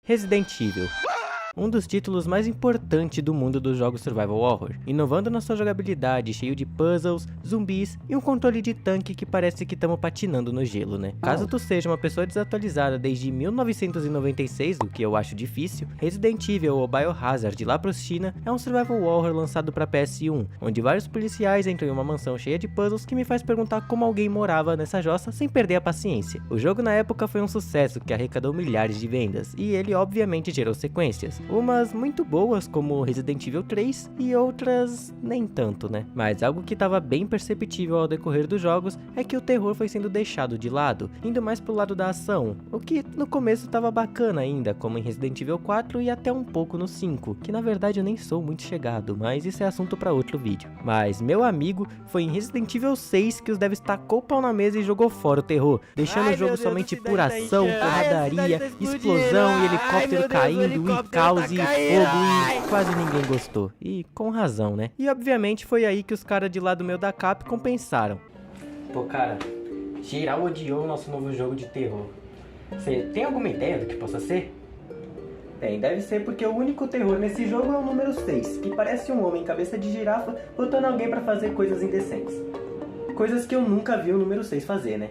Resident Evil. Um dos títulos mais importantes do mundo dos jogos Survival Horror, inovando na sua jogabilidade, cheio de puzzles, zumbis e um controle de tanque que parece que estamos patinando no gelo, né? Caso tu seja uma pessoa desatualizada desde 1996, o que eu acho difícil, Resident Evil ou Biohazard lá pros China é um Survival Horror lançado para PS1, onde vários policiais entram em uma mansão cheia de puzzles que me faz perguntar como alguém morava nessa jossa sem perder a paciência. O jogo na época foi um sucesso que arrecadou milhares de vendas, e ele obviamente gerou sequências. Umas muito boas como Resident Evil 3 e outras nem tanto, né? Mas algo que estava bem perceptível ao decorrer dos jogos é que o terror foi sendo deixado de lado, indo mais pro lado da ação, o que no começo estava bacana ainda, como em Resident Evil 4 e até um pouco no 5, que na verdade eu nem sou muito chegado, mas isso é assunto para outro vídeo. Mas meu amigo, foi em Resident Evil 6 que os devs tacou o pau na mesa e jogou fora o terror, deixando o jogo somente por ação, porradaria, explosão e helicóptero caindo e caos e fogo e quase ninguém gostou. E com razão, né? E obviamente foi aí que os caras de lá do meu da Capcom pensaram: pô cara, geral odiou o nosso novo jogo de terror. Você tem alguma ideia do que possa ser? Bem, deve ser porque o único terror nesse jogo é o número 6, que parece um homem cabeça de girafa botando alguém pra fazer coisas indecentes. Coisas que eu nunca vi o número 6 fazer, né?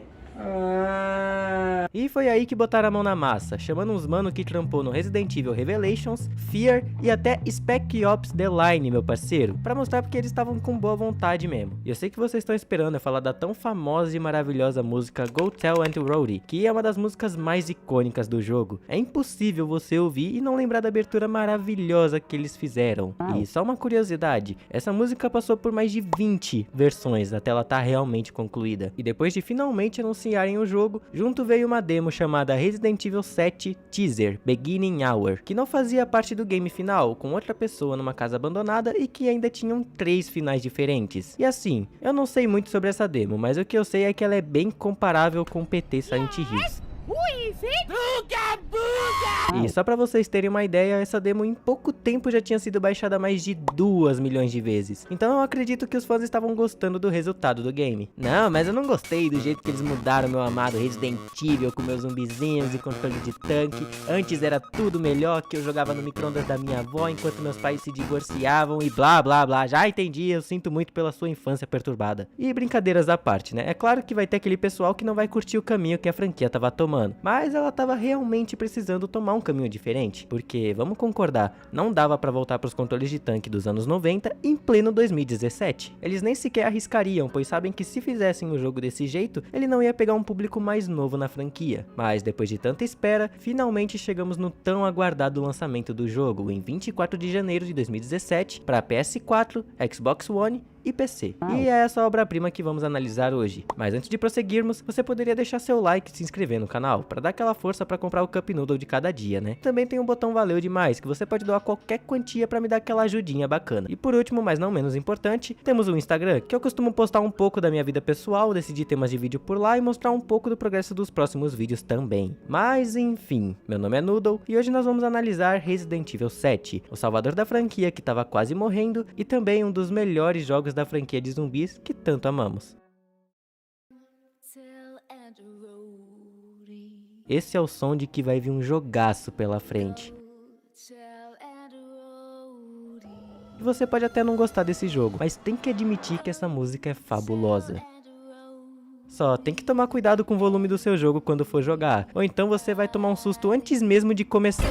E foi aí que botaram a mão na massa, chamando uns mano que trampou no Resident Evil Revelations, Fear e até Spec Ops The Line, meu parceiro, pra mostrar porque eles estavam com boa vontade mesmo. E eu sei que vocês estão esperando eu falar da tão famosa e maravilhosa música Go Tell Aunt Rhody, que é uma das músicas mais icônicas do jogo. É impossível você ouvir e não lembrar da abertura maravilhosa que eles fizeram. E só uma curiosidade, essa música passou por mais de 20 versões até ela estar realmente concluída. E depois de finalmente anunciarem o jogo, junto veio uma demo chamada Resident Evil 7 Teaser Beginning Hour, que não fazia parte do game final, com outra pessoa numa casa abandonada e que ainda tinham 3 finais diferentes. E assim, eu não sei muito sobre essa demo, mas o que eu sei é que ela é bem comparável com o PT Silent Hills. E só pra vocês terem uma ideia, essa demo em pouco tempo já tinha sido baixada mais de 2 milhões de vezes. Então eu acredito que os fãs estavam gostando do resultado do game. Não, mas eu não gostei do jeito que eles mudaram meu amado Resident Evil com meus zumbizinhos e controle de tanque. Antes era tudo melhor, que eu jogava no micro-ondas da minha avó enquanto meus pais se divorciavam e blá blá blá. Já entendi, eu sinto muito pela sua infância perturbada. E brincadeiras à parte, né? É claro que vai ter aquele pessoal que não vai curtir o caminho que a franquia tava tomando, mas ela tava realmente precisando tomar um caminho diferente, porque, vamos concordar, não dava pra voltar pros controles de tanque dos anos 90 em pleno 2017. Eles nem sequer arriscariam, pois sabem que se fizessem o jogo desse jeito, ele não ia pegar um público mais novo na franquia. Mas depois de tanta espera, finalmente chegamos no tão aguardado lançamento do jogo, em 24 de janeiro de 2017, para PS4, Xbox One e PC. E é essa obra-prima que vamos analisar hoje. Mas antes de prosseguirmos, você poderia deixar seu like e se inscrever no canal, para dar aquela força para comprar o Cup Noodle de cada dia, né? Também tem um botão valeu demais, que você pode doar qualquer quantia para me dar aquela ajudinha bacana. E por último, mas não menos importante, temos o Instagram, que eu costumo postar um pouco da minha vida pessoal, decidir temas de vídeo por lá e mostrar um pouco do progresso dos próximos vídeos também. Mas enfim, meu nome é Noodle e hoje nós vamos analisar Resident Evil 7, o salvador da franquia que estava quase morrendo e também um dos melhores jogos da franquia de zumbis que tanto amamos. Esse é o som de que vai vir um jogaço pela frente. E você pode até não gostar desse jogo, mas tem que admitir que essa música é fabulosa. Só tem que tomar cuidado com o volume do seu jogo quando for jogar, ou então você vai tomar um susto antes mesmo de começar.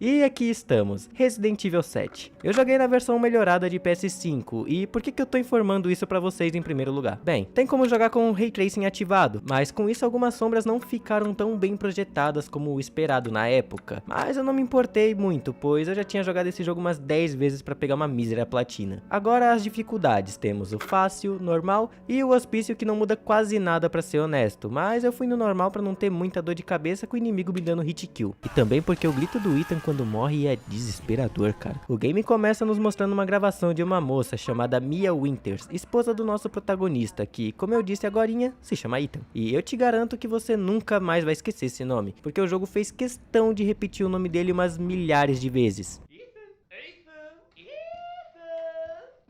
E aqui estamos, Resident Evil 7. Eu joguei na versão melhorada de PS5, e por que eu tô informando isso pra vocês em primeiro lugar? Bem, tem como jogar com o Ray Tracing ativado, mas com isso algumas sombras não ficaram tão bem projetadas como o esperado na época. Mas eu não me importei muito, pois eu já tinha jogado esse jogo umas 10 vezes pra pegar uma mísera platina. Agora as dificuldades, temos o fácil, normal e o hospício, que não muda quase nada pra ser honesto, mas eu fui no normal pra não ter muita dor de cabeça com o inimigo me dando hit kill. E também porque o grito do Ethan quando quando morre é desesperador, cara. O game começa nos mostrando uma gravação de uma moça chamada Mia Winters, esposa do nosso protagonista, que, como eu disse agorinha, se chama Ethan. E eu te garanto que você nunca mais vai esquecer esse nome, porque o jogo fez questão de repetir o nome dele umas milhares de vezes.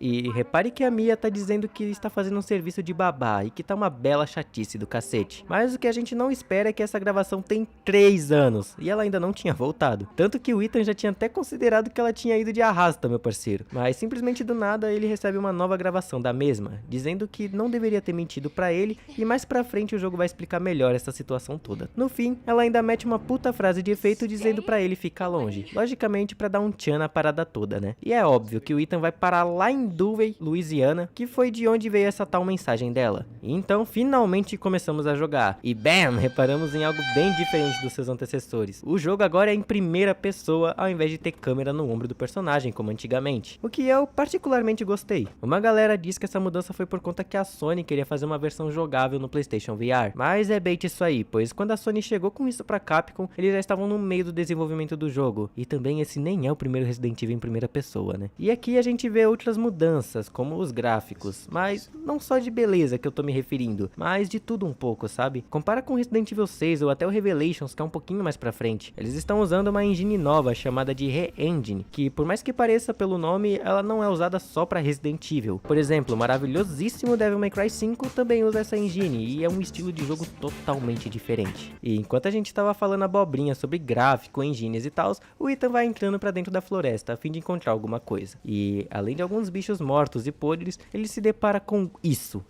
E repare que a Mia tá dizendo que está fazendo um serviço de babá e que tá uma bela chatice do cacete. Mas o que a gente não espera é que essa gravação tem 3 anos e ela ainda não tinha voltado. Tanto que o Ethan já tinha até considerado que ela tinha ido de arrasta, meu parceiro. Mas simplesmente do nada ele recebe uma nova gravação da mesma, dizendo que não deveria ter mentido pra ele e mais pra frente o jogo vai explicar melhor essa situação toda. No fim, ela ainda mete uma puta frase de efeito dizendo pra ele ficar longe. Logicamente pra dar um tchan na parada toda, né? E é óbvio que o Ethan vai parar lá em Duvey, Louisiana, que foi de onde veio essa tal mensagem dela. E então, finalmente começamos a jogar. E bam! Reparamos em algo bem diferente dos seus antecessores. O jogo agora é em primeira pessoa, ao invés de ter câmera no ombro do personagem, como antigamente. O que eu particularmente gostei. Uma galera diz que essa mudança foi por conta que a Sony queria fazer uma versão jogável no PlayStation VR. Mas é bait isso aí, pois quando a Sony chegou com isso pra Capcom, eles já estavam no meio do desenvolvimento do jogo. E também esse nem é o primeiro Resident Evil em primeira pessoa, né? E aqui a gente vê outras mudanças, como os gráficos, mas não só de beleza que eu tô me referindo, mas de tudo um pouco, sabe? Compara com Resident Evil 6 ou até o Revelations, que é um pouquinho mais pra frente. Eles estão usando uma engine nova chamada de Re-Engine, que por mais que pareça pelo nome, ela não é usada só pra Resident Evil. Por exemplo, o maravilhosíssimo Devil May Cry 5 também usa essa engine e é um estilo de jogo totalmente diferente. E enquanto a gente tava falando abobrinha sobre gráfico, engines e tals, o Ethan vai entrando pra dentro da floresta a fim de encontrar alguma coisa. E além de alguns bichos mortos e podres, ele se depara com isso.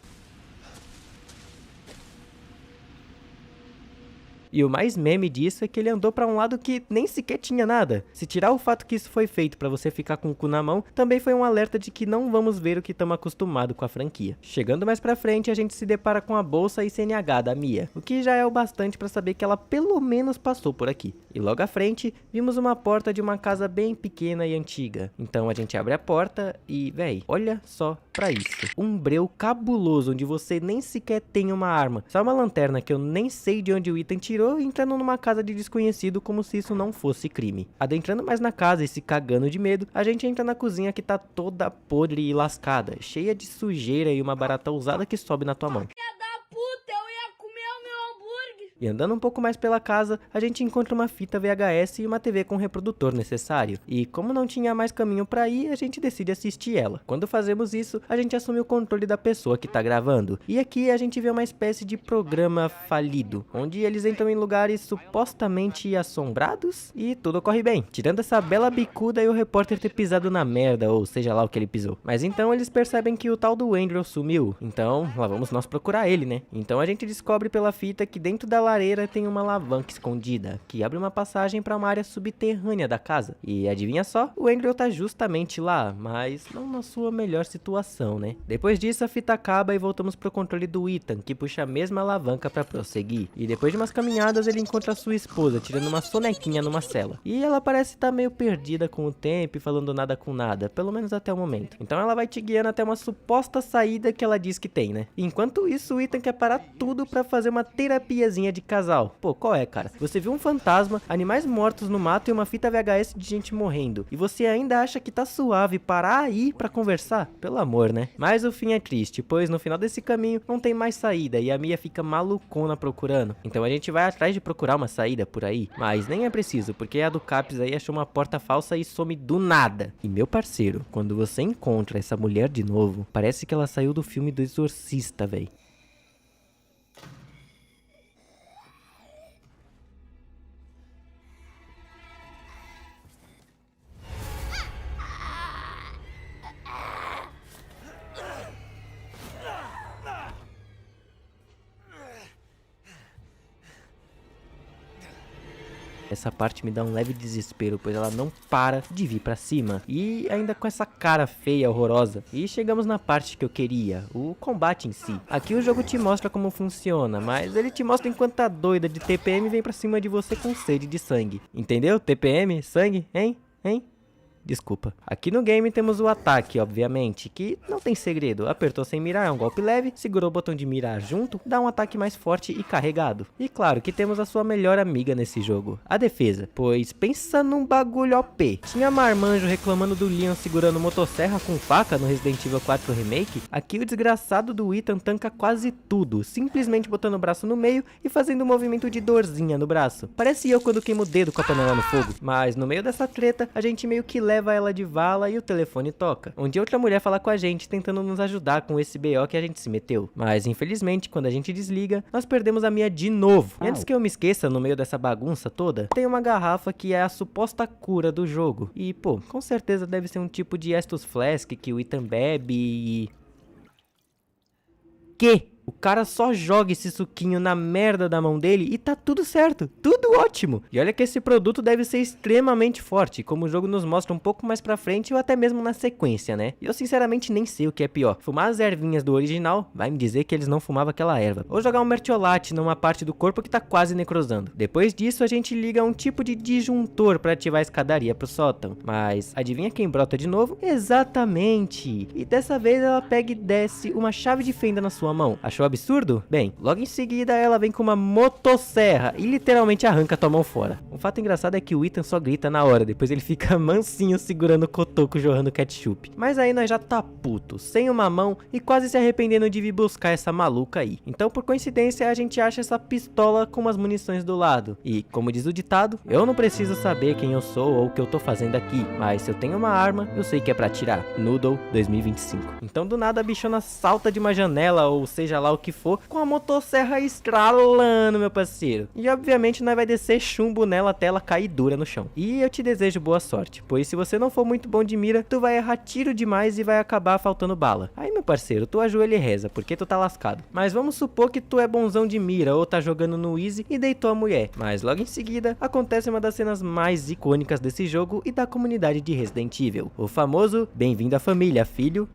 E o mais meme disso é que ele andou pra um lado que nem sequer tinha nada. Se tirar o fato que isso foi feito pra você ficar com o cu na mão, também foi um alerta de que não vamos ver o que estamos acostumados com a franquia. Chegando mais pra frente, a gente se depara com a bolsa e CNH da Mia, o que já é o bastante pra saber que ela pelo menos passou por aqui. E logo à frente, vimos uma porta de uma casa bem pequena e antiga. Então a gente abre a porta e, véi, olha só pra isso. Um breu cabuloso onde você nem sequer tem uma arma. Só uma lanterna que eu nem sei de onde o Ethan tirou, entrando numa casa de desconhecido como se isso não fosse crime. Adentrando mais na casa e se cagando de medo, a gente entra na cozinha que tá toda podre e lascada, cheia de sujeira e uma barata ousada que sobe na tua mão. E andando um pouco mais pela casa, a gente encontra uma fita VHS e uma TV com o reprodutor necessário. E como não tinha mais caminho pra ir, a gente decide assistir ela. Quando fazemos isso, a gente assume o controle da pessoa que tá gravando. E aqui a gente vê uma espécie de programa falido, onde eles entram em lugares supostamente assombrados e tudo corre bem. Tirando essa bela bicuda e o repórter ter pisado na merda, ou seja lá o que ele pisou. Mas então eles percebem que o tal do Andrew sumiu. Então lá vamos nós procurar ele, né? Então a gente descobre pela fita que dentro da lareira tem uma alavanca escondida, que abre uma passagem para uma área subterrânea da casa. E adivinha só, o Andrew tá justamente lá, mas não na sua melhor situação, né? Depois disso a fita acaba e voltamos pro controle do Ethan, que puxa a mesma alavanca para prosseguir. E depois de umas caminhadas ele encontra a sua esposa, tirando uma sonequinha numa cela. E ela parece estar meio perdida com o tempo e falando nada com nada, pelo menos até o momento. Então ela vai te guiando até uma suposta saída que ela diz que tem, né? Enquanto isso, o Ethan quer parar tudo para fazer uma terapiazinha de casal. Pô, qual é, cara? Você viu um fantasma, animais mortos no mato e uma fita VHS de gente morrendo. E você ainda acha que tá suave parar aí pra conversar? Pelo amor, né? Mas o fim é triste, pois no final desse caminho não tem mais saída e a Mia fica malucona procurando. Então a gente vai atrás de procurar uma saída por aí. Mas nem é preciso, porque a do Caps aí achou uma porta falsa e some do nada. E meu parceiro, quando você encontra essa mulher de novo, parece que ela saiu do filme do Exorcista, véi. Essa parte me dá um leve desespero, pois ela não para de vir pra cima. E ainda com essa cara feia, horrorosa. E chegamos na parte que eu queria, o combate em si. Aqui o jogo te mostra como funciona, mas ele te mostra enquanto a doida de TPM vem pra cima de você com sede de sangue. Entendeu? TPM? Sangue? Hein? Hein? desculpa. Aqui no game temos o ataque, obviamente, que não tem segredo. Apertou sem mirar, é um golpe leve, segurou o botão de mirar junto, dá um ataque mais forte e carregado. E claro que temos a sua melhor amiga nesse jogo, a defesa. Pois pensa num bagulho OP. Tinha marmanjo reclamando do Leon segurando motosserra com faca no Resident Evil 4 Remake. Aqui o desgraçado do Ethan tanca quase tudo, simplesmente botando o braço no meio e fazendo um movimento de dorzinha no braço. Parece eu quando queimo o dedo com a panela no fogo. Mas no meio dessa treta, a gente meio que leva ela de vala e o telefone toca. Onde outra mulher fala com a gente, tentando nos ajudar com esse BO que a gente se meteu. Mas infelizmente, quando a gente desliga, nós perdemos a Mia de novo. E antes que eu me esqueça, no meio dessa bagunça toda, tem uma garrafa que é a suposta cura do jogo. E pô, com certeza deve ser um tipo de Estus Flask que o Ethan bebe e... O cara só joga esse suquinho na merda da mão dele e tá tudo certo, tudo ótimo. E olha que esse produto deve ser extremamente forte, como o jogo nos mostra um pouco mais pra frente ou até mesmo na sequência, né? E eu sinceramente nem sei o que é pior, fumar as ervinhas do original vai me dizer que eles não fumavam aquela erva, ou jogar um mertiolate numa parte do corpo que tá quase necrosando. Depois disso a gente liga um tipo de disjuntor pra ativar a escadaria pro sótão, mas adivinha quem brota de novo? Exatamente! E dessa vez ela pega e desce uma chave de fenda na sua mão. Achou absurdo? Bem, logo em seguida ela vem com uma motosserra e literalmente arranca tua mão fora. Um fato engraçado é que o Ethan só grita na hora, depois ele fica mansinho segurando o cotoco jorrando ketchup. Mas aí nós já tá puto, sem uma mão e quase se arrependendo de vir buscar essa maluca aí. Então por coincidência a gente acha essa pistola com umas munições do lado. E como diz o ditado, eu não preciso saber quem eu sou ou o que eu tô fazendo aqui, mas se eu tenho uma arma, eu sei que é pra atirar. Noodle 2025. Então do nada a bichona salta de uma janela ou seja lá o que for, com a motosserra estralando, meu parceiro. E obviamente nós vai descer chumbo nela até ela cair dura no chão. E eu te desejo boa sorte, pois se você não for muito bom de mira, tu vai errar tiro demais e vai acabar faltando bala. Aí, meu parceiro, tu ajoelha e reza, porque tu tá lascado. Mas vamos supor que tu é bonzão de mira ou tá jogando no easy e deitou a mulher. Mas logo em seguida, acontece uma das cenas mais icônicas desse jogo e da comunidade de Resident Evil. O famoso bem-vindo à família, filho.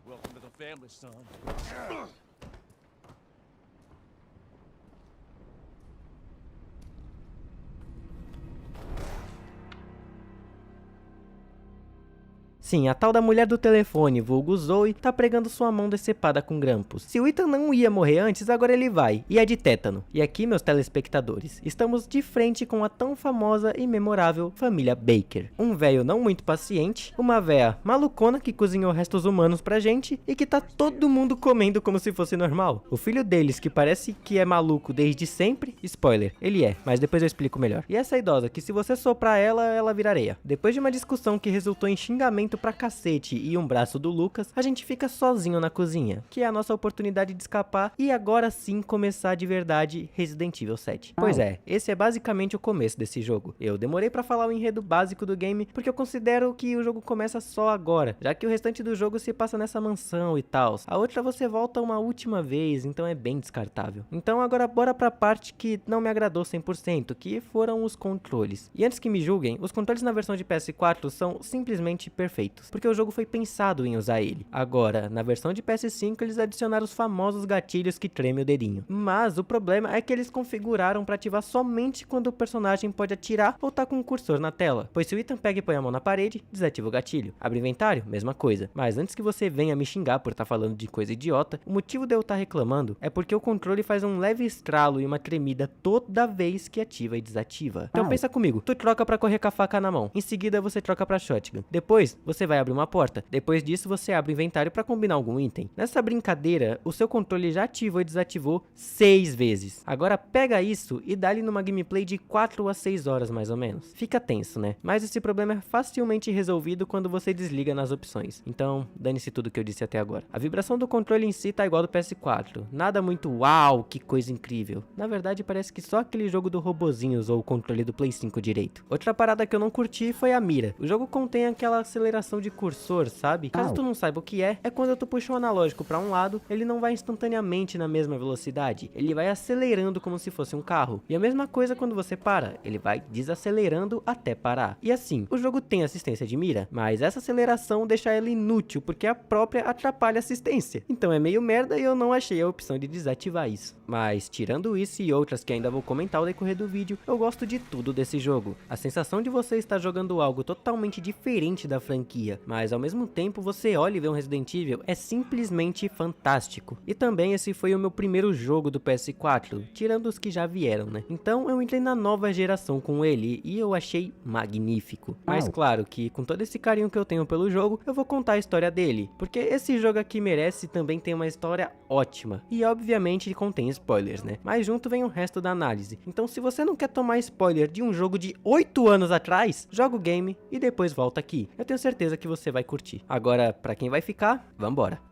Sim, a tal da mulher do telefone, vulgo Zoe, tá pregando sua mão decepada com grampos. Se o Ethan não ia morrer antes, agora ele vai, e é de tétano. E aqui, meus telespectadores, estamos de frente com a tão famosa e memorável família Baker. Um velho não muito paciente, uma véia malucona que cozinhou restos humanos pra gente e que tá todo mundo comendo como se fosse normal. O filho deles, que parece que é maluco desde sempre, spoiler, ele é, mas depois eu explico melhor. E essa idosa, que se você soprar ela, ela vira areia. Depois de uma discussão que resultou em xingamento pra cacete e um braço do Lucas, a gente fica sozinho na cozinha, que é a nossa oportunidade de escapar e agora sim começar de verdade Resident Evil 7. Pois é, esse é basicamente o começo desse jogo. Eu demorei pra falar o enredo básico do game, porque eu considero que o jogo começa só agora, já que o restante do jogo se passa nessa mansão e tal. A outra você volta uma última vez, então é bem descartável. Então agora bora pra parte que não me agradou 100%, que foram os controles. E antes que me julguem, os controles na versão de PS4 são simplesmente perfeitos, porque o jogo foi pensado em usar ele. Agora, na versão de PS5 eles adicionaram os famosos gatilhos que tremem o dedinho. Mas o problema é que eles configuraram para ativar somente quando o personagem pode atirar ou tá com o cursor na tela. Pois se o Ethan pega e põe a mão na parede, desativa o gatilho. Abre inventário, mesma coisa. Mas antes que você venha me xingar por estar falando de coisa idiota, o motivo de eu estar reclamando é porque o controle faz um leve estralo e uma tremida toda vez que ativa e desativa. Então pensa comigo, tu troca para correr com a faca na mão, em seguida você troca para shotgun, depois você vai abrir uma porta, depois disso você abre o inventário para combinar algum item. Nessa brincadeira, o seu controle já ativou e desativou 6 vezes. Agora pega isso e dá-lhe numa gameplay de 4 a 6 horas mais ou menos. Fica tenso, né? Mas esse problema é facilmente resolvido quando você desliga nas opções. Então, dane-se tudo que eu disse até agora. A vibração do controle em si tá igual do PS4. Nada muito uau, que coisa incrível. Na verdade, parece que só aquele jogo do robozinho usou o controle do Play 5 direito. Outra parada que eu não curti foi a mira. O jogo contém aquela aceleração de cursor, sabe? Caso tu não saiba o que é quando tu puxa o analógico para um lado, ele não vai instantaneamente na mesma velocidade, ele vai acelerando como se fosse um carro. E a mesma coisa quando você para, ele vai desacelerando até parar. E assim, o jogo tem assistência de mira, mas essa aceleração deixa ela inútil, porque a própria atrapalha a assistência. Então é meio merda e eu não achei a opção de desativar isso. Mas tirando isso e outras que ainda vou comentar ao decorrer do vídeo, eu gosto de tudo desse jogo. A sensação de você estar jogando algo totalmente diferente da franquia franquia, mas ao mesmo tempo você olha e vê um Resident Evil, é simplesmente fantástico. E também esse foi o meu primeiro jogo do PS4, tirando os que já vieram, né? Então eu entrei na nova geração com ele e eu achei magnífico. Mas claro que com todo esse carinho que eu tenho pelo jogo, eu vou contar a história dele, porque esse jogo aqui merece também ter uma história ótima. E obviamente contém spoilers, né? Mas junto vem o resto da análise. Então se você não quer tomar spoiler de um jogo de 8 anos atrás, joga o game e depois volta aqui. Eu tenho certeza que você vai curtir. Agora, pra quem vai ficar, vambora.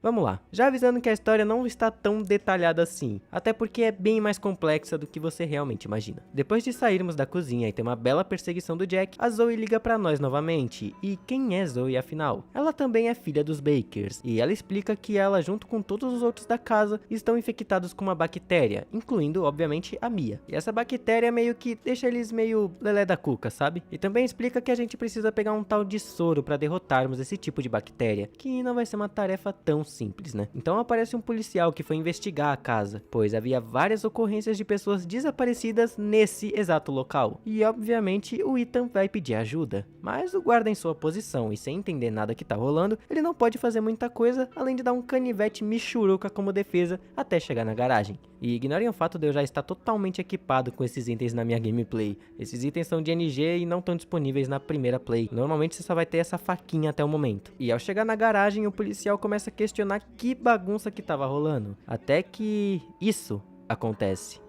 Vamos lá, já avisando que a história não está tão detalhada assim, até porque é bem mais complexa do que você realmente imagina. Depois de sairmos da cozinha e ter uma bela perseguição do Jack, a Zoe liga pra nós novamente. E quem é Zoe afinal? Ela também é filha dos Bakers, e ela explica que ela, junto com todos os outros da casa, estão infectados com uma bactéria, incluindo obviamente a Mia. E essa bactéria meio que deixa eles meio lelé da cuca, sabe? E também explica que a gente precisa pegar um tal de soro pra derrotarmos esse tipo de bactéria, que não vai ser uma tarefa tão simples, né? Então aparece um policial que foi investigar a casa, pois havia várias ocorrências de pessoas desaparecidas nesse exato local. E obviamente o Ethan vai pedir ajuda, mas o guarda em sua posição e sem entender nada que tá rolando, ele não pode fazer muita coisa além de dar um canivete michuruca como defesa até chegar na garagem. E ignorem o fato de eu já estar totalmente equipado com esses itens na minha gameplay. Esses itens são de NG e não estão disponíveis na primeira play. Normalmente você só vai ter essa faquinha até o momento. E ao chegar na garagem, o policial começa a questionar que bagunça que tava rolando. Até que isso acontece.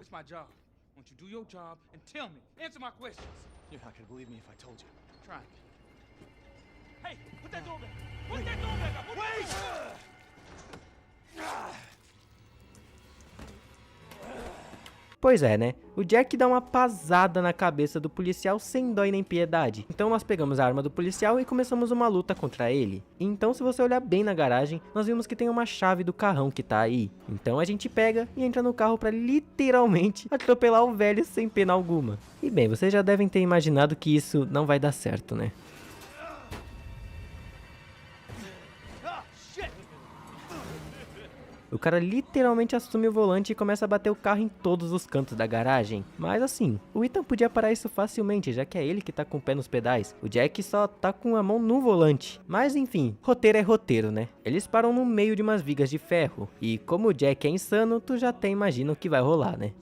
Pois é, né? O Jack dá uma pasada na cabeça do policial sem dó e nem piedade. Então nós pegamos a arma do policial e começamos uma luta contra ele. Então se você olhar bem na garagem, nós vimos que tem uma chave do carrão que tá aí. Então a gente pega e entra no carro pra literalmente atropelar o velho sem pena alguma. E bem, vocês já devem ter imaginado que isso não vai dar certo, né? O cara literalmente assume o volante e começa a bater o carro em todos os cantos da garagem. Mas assim, o Ethan podia parar isso facilmente, já que é ele que tá com o pé nos pedais. O Jack só tá com a mão no volante. Mas enfim, roteiro é roteiro, né? Eles param no meio de umas vigas de ferro. E como o Jack é insano, tu já até imagina o que vai rolar, né?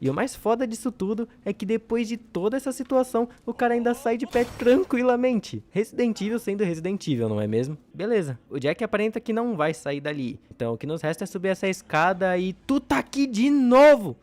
E o mais foda disso tudo é que depois de toda essa situação, o cara ainda sai de pé tranquilamente. Resident Evil sendo Resident Evil, não é mesmo? Beleza, o Jack aparenta que não vai sair dali. Então o que nos resta é subir essa escada e tu tá aqui de novo!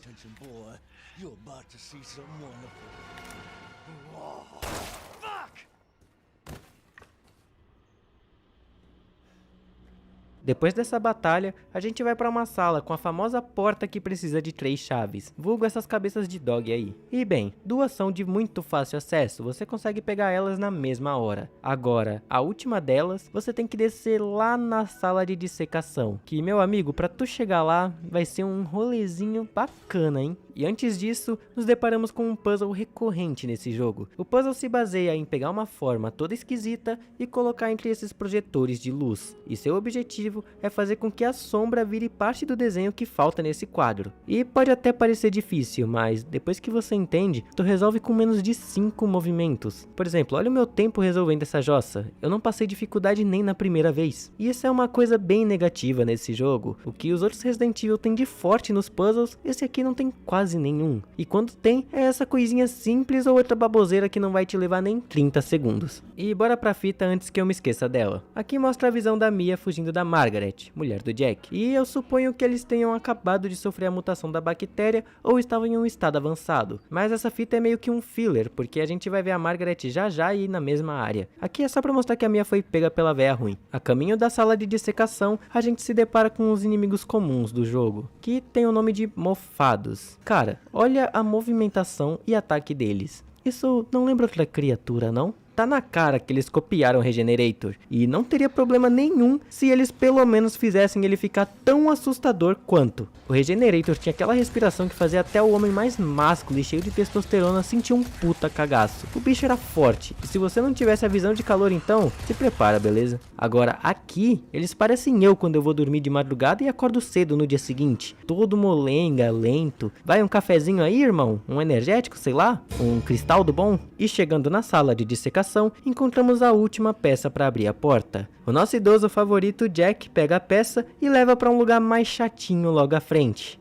Depois dessa batalha, a gente vai pra uma sala com a famosa porta que precisa de 3 chaves, vulgo essas cabeças de dog aí. E bem, 2 são de muito fácil acesso, você consegue pegar elas na mesma hora. Agora, a última delas, você tem que descer lá na sala de dissecação, que meu amigo, pra tu chegar lá, vai ser um rolezinho bacana, hein? E antes disso, nos deparamos com um puzzle recorrente nesse jogo. O puzzle se baseia em pegar uma forma toda esquisita e colocar entre esses projetores de luz. E seu objetivo é fazer com que a sombra vire parte do desenho que falta nesse quadro. E pode até parecer difícil, mas depois que você entende, tu resolve com menos de 5 movimentos. Por exemplo, olha o meu tempo resolvendo essa jossa. Eu não passei dificuldade nem na primeira vez. E isso é uma coisa bem negativa nesse jogo. O que os outros Resident Evil têm de forte nos puzzles, esse aqui não tem quase nenhum. E quando tem, é essa coisinha simples ou outra baboseira que não vai te levar nem 30 segundos. E bora pra fita antes que eu me esqueça dela. Aqui mostra a visão da Mia fugindo da Margaret, mulher do Jack. E eu suponho que eles tenham acabado de sofrer a mutação da bactéria ou estavam em um estado avançado. Mas essa fita é meio que um filler, porque a gente vai ver a Margaret já já ir na mesma área. Aqui é só pra mostrar que a Mia foi pega pela véia ruim. A caminho da sala de dissecação, a gente se depara com os inimigos comuns do jogo, que tem o nome de mofados. Cara, olha a movimentação e ataque deles. Isso não lembra outra criatura, não? tá na cara que eles copiaram o Regenerator, e não teria problema nenhum se eles pelo menos fizessem ele ficar tão assustador quanto. O Regenerator tinha aquela respiração que fazia até o homem mais másculo e cheio de testosterona sentir um puta cagaço. O bicho era forte, e se você não tivesse a visão de calor então, se prepara, beleza? Agora aqui, eles parecem eu quando eu vou dormir de madrugada e acordo cedo no dia seguinte. Todo molenga, lento. Vai um cafezinho aí, irmão? Um energético, sei lá? Um cristal do bom? E chegando na sala de dissecação, encontramos a última peça para abrir a porta. O nosso idoso favorito Jack pega a peça e leva para um lugar mais chatinho logo à frente.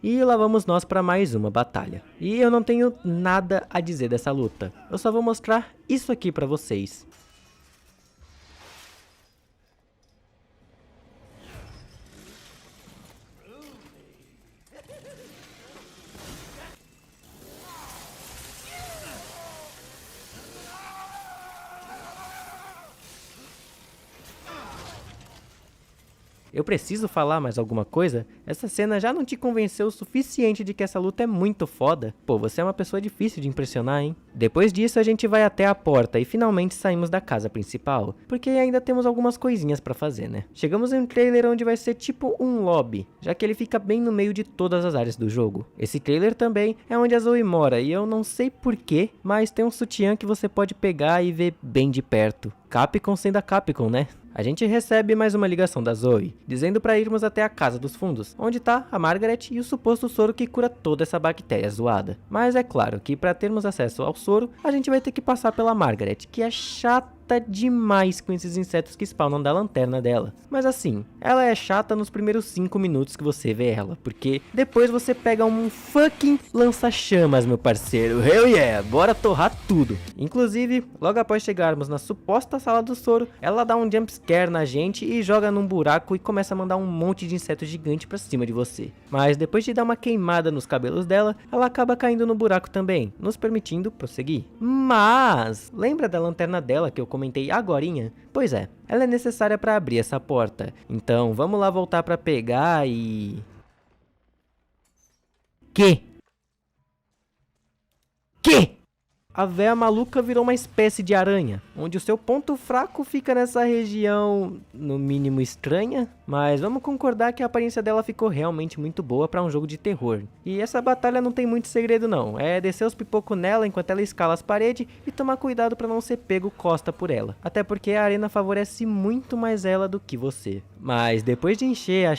E lá vamos nós para mais uma batalha. E eu não tenho nada a dizer dessa luta. Eu só vou mostrar isso aqui para vocês. Eu preciso falar mais alguma coisa? Essa cena já não te convenceu o suficiente de que essa luta é muito foda? Pô, você é uma pessoa difícil de impressionar, hein? Depois disso a gente vai até a porta e finalmente saímos da casa principal, porque ainda temos algumas coisinhas pra fazer, né? Chegamos em um trailer onde vai ser tipo um lobby, já que ele fica bem no meio de todas as áreas do jogo. Esse trailer também é onde a Zoe mora e eu não sei porquê, mas tem um sutiã que você pode pegar e ver bem de perto. Capcom sendo a Capcom, né? A gente recebe mais uma ligação da Zoe, dizendo para irmos até a Casa dos Fundos, onde tá a Margaret e o suposto soro que cura toda essa bactéria zoada. Mas é claro que para termos acesso ao soro, a gente vai ter que passar pela Margaret, que é chata demais com esses insetos que spawnam da lanterna dela. Mas assim, ela é chata nos primeiros 5 minutos que você vê ela, porque depois você pega um fucking lança-chamas, meu parceiro. Hell yeah, bora torrar tudo. Inclusive, logo após chegarmos na suposta sala do soro, ela dá um jumpscare na gente e joga num buraco e começa a mandar um monte de inseto gigante pra cima de você. Mas depois de dar uma queimada nos cabelos dela, ela acaba caindo no buraco também, nos permitindo prosseguir. Mas, lembra da lanterna dela que eu comentei agorinha? Pois é, ela é necessária para abrir essa porta. Então vamos lá voltar para pegar e... Que? A véia maluca virou uma espécie de aranha, onde o seu ponto fraco fica nessa região, no mínimo estranha, mas vamos concordar que a aparência dela ficou realmente muito boa para um jogo de terror. E essa batalha não tem muito segredo não, é descer os pipocos nela enquanto ela escala as paredes e tomar cuidado para não ser pego costa por ela, até porque a arena favorece muito mais ela do que você. Mas depois de encher a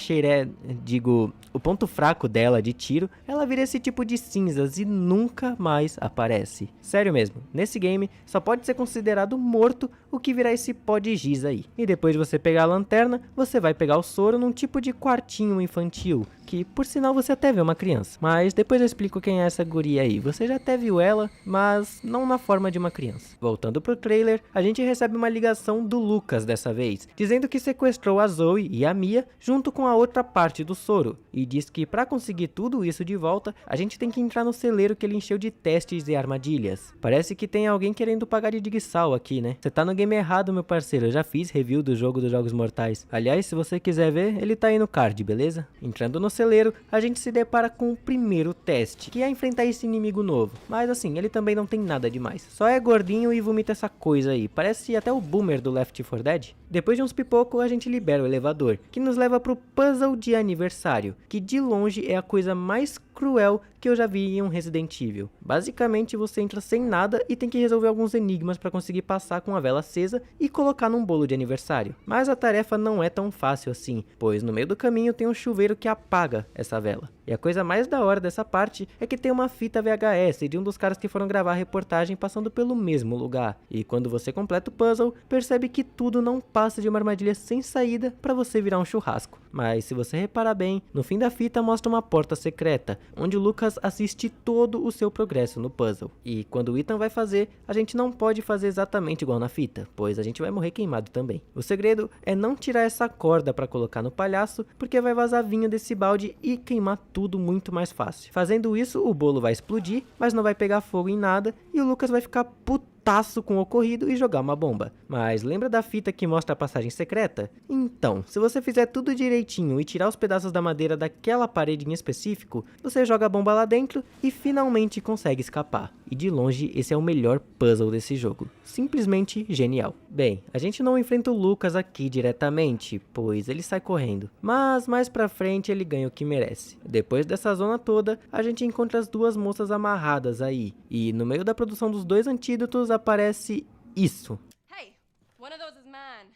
o ponto fraco dela de tiro, ela vira esse tipo de cinzas e nunca mais aparece. Sério mesmo, nesse game só pode ser considerado morto o que virar esse pó de giz aí. E depois de você pegar a lanterna, você vai pegar o soro num tipo de quartinho infantil, que por sinal você até vê uma criança. Mas depois eu explico quem é essa guria aí, você já até viu ela, mas não na forma de uma criança. Voltando pro trailer, a gente recebe uma ligação do Lucas dessa vez, dizendo que sequestrou a Zoe e a Mia junto com a outra parte do soro, e diz que para conseguir tudo isso de volta, a gente tem que entrar no celeiro que ele encheu de testes e armadilhas. Parece que tem alguém querendo pagar de Digsal aqui, né? Você tá no game errado, meu parceiro, eu já fiz review do jogo dos Jogos Mortais. Aliás, se você quiser ver, ele tá aí no card, beleza? Entrando no celeiro, a gente se depara com o primeiro teste, que é enfrentar esse inimigo novo. Mas assim, ele também não tem nada demais. Só é gordinho e vomita essa coisa aí. Parece até o Boomer do Left 4 Dead. Depois de uns pipocos, a gente libera o elevador, que nos leva pro puzzle de aniversário, que de longe é a coisa mais cruel que eu já vi em um Resident Evil. Basicamente você entra sem nada e tem que resolver alguns enigmas para conseguir passar com a vela acesa e colocar num bolo de aniversário. Mas a tarefa não é tão fácil assim, pois no meio do caminho tem um chuveiro que apaga essa vela. E a coisa mais da hora dessa parte é que tem uma fita VHS de um dos caras que foram gravar a reportagem passando pelo mesmo lugar. E quando você completa o puzzle, percebe que tudo não passa de uma armadilha sem saída para você virar um churrasco. Mas se você reparar bem, no fim da fita mostra uma porta secreta, onde o Lucas assiste todo o seu progresso no puzzle. E quando o Ethan vai fazer, a gente não pode fazer exatamente igual na fita, pois a gente vai morrer queimado também. O segredo é não tirar essa corda para colocar no palhaço, porque vai vazar vinho desse balde e queimar tudo muito mais fácil. Fazendo isso, o bolo vai explodir, mas não vai pegar fogo em nada, e o Lucas vai ficar puto putaço com o ocorrido e jogar uma bomba. Mas lembra da fita que mostra a passagem secreta? Então, se você fizer tudo direitinho e tirar os pedaços da madeira daquela parede em específico, você joga a bomba lá dentro e finalmente consegue escapar. E de longe, esse é o melhor puzzle desse jogo. Simplesmente genial. Bem, a gente não enfrenta o Lucas aqui diretamente, pois ele sai correndo. Mas mais pra frente ele ganha o que merece. Depois dessa zona toda, a gente encontra as duas moças amarradas aí. E no meio da produção dos dois antídotos aparece isso. Hey, one of those is mine.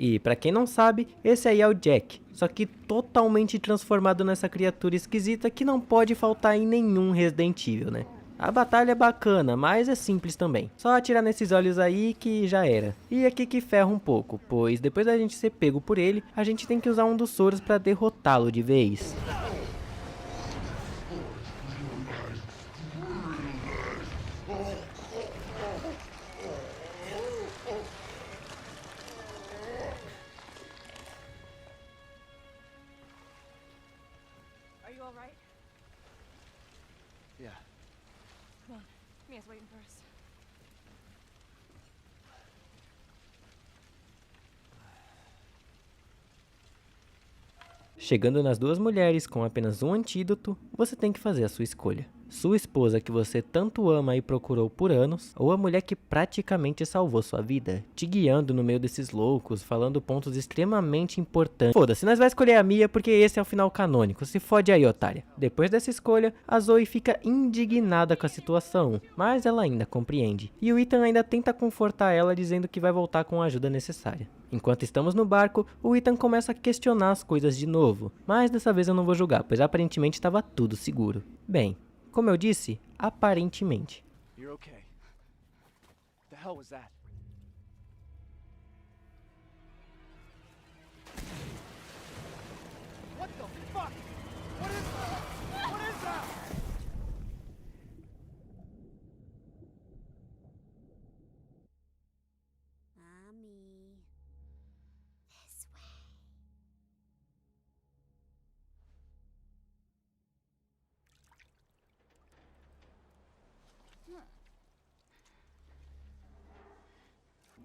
E pra quem não sabe, esse aí é o Jack, só que totalmente transformado nessa criatura esquisita que não pode faltar em nenhum Resident Evil, né? A batalha é bacana, mas é simples também. Só atirar nesses olhos aí que já era. E aqui que ferra um pouco, pois depois da gente ser pego por ele, a gente tem que usar um dos soros pra derrotá-lo de vez. Are you all right? Yeah. Come on, Mia's waiting for us. Chegando nas duas mulheres com apenas um antídoto, você tem que fazer a sua escolha. Sua esposa que você tanto ama e procurou por anos, ou a mulher que praticamente salvou sua vida, te guiando no meio desses loucos, falando pontos extremamente importantes. Foda-se, nós vai escolher a Mia porque esse é o final canônico, se fode aí, otária. Depois dessa escolha, a Zoe fica indignada com a situação, mas ela ainda compreende. E o Ethan ainda tenta confortar ela dizendo que vai voltar com a ajuda necessária. Enquanto estamos no barco, o Ethan começa a questionar as coisas de novo, mas dessa vez eu não vou julgar, pois aparentemente estava tudo seguro. Bem, como eu disse, aparentemente. You're okay. The hell was that? What the fuck? What is that? What is that? Mommy. This way.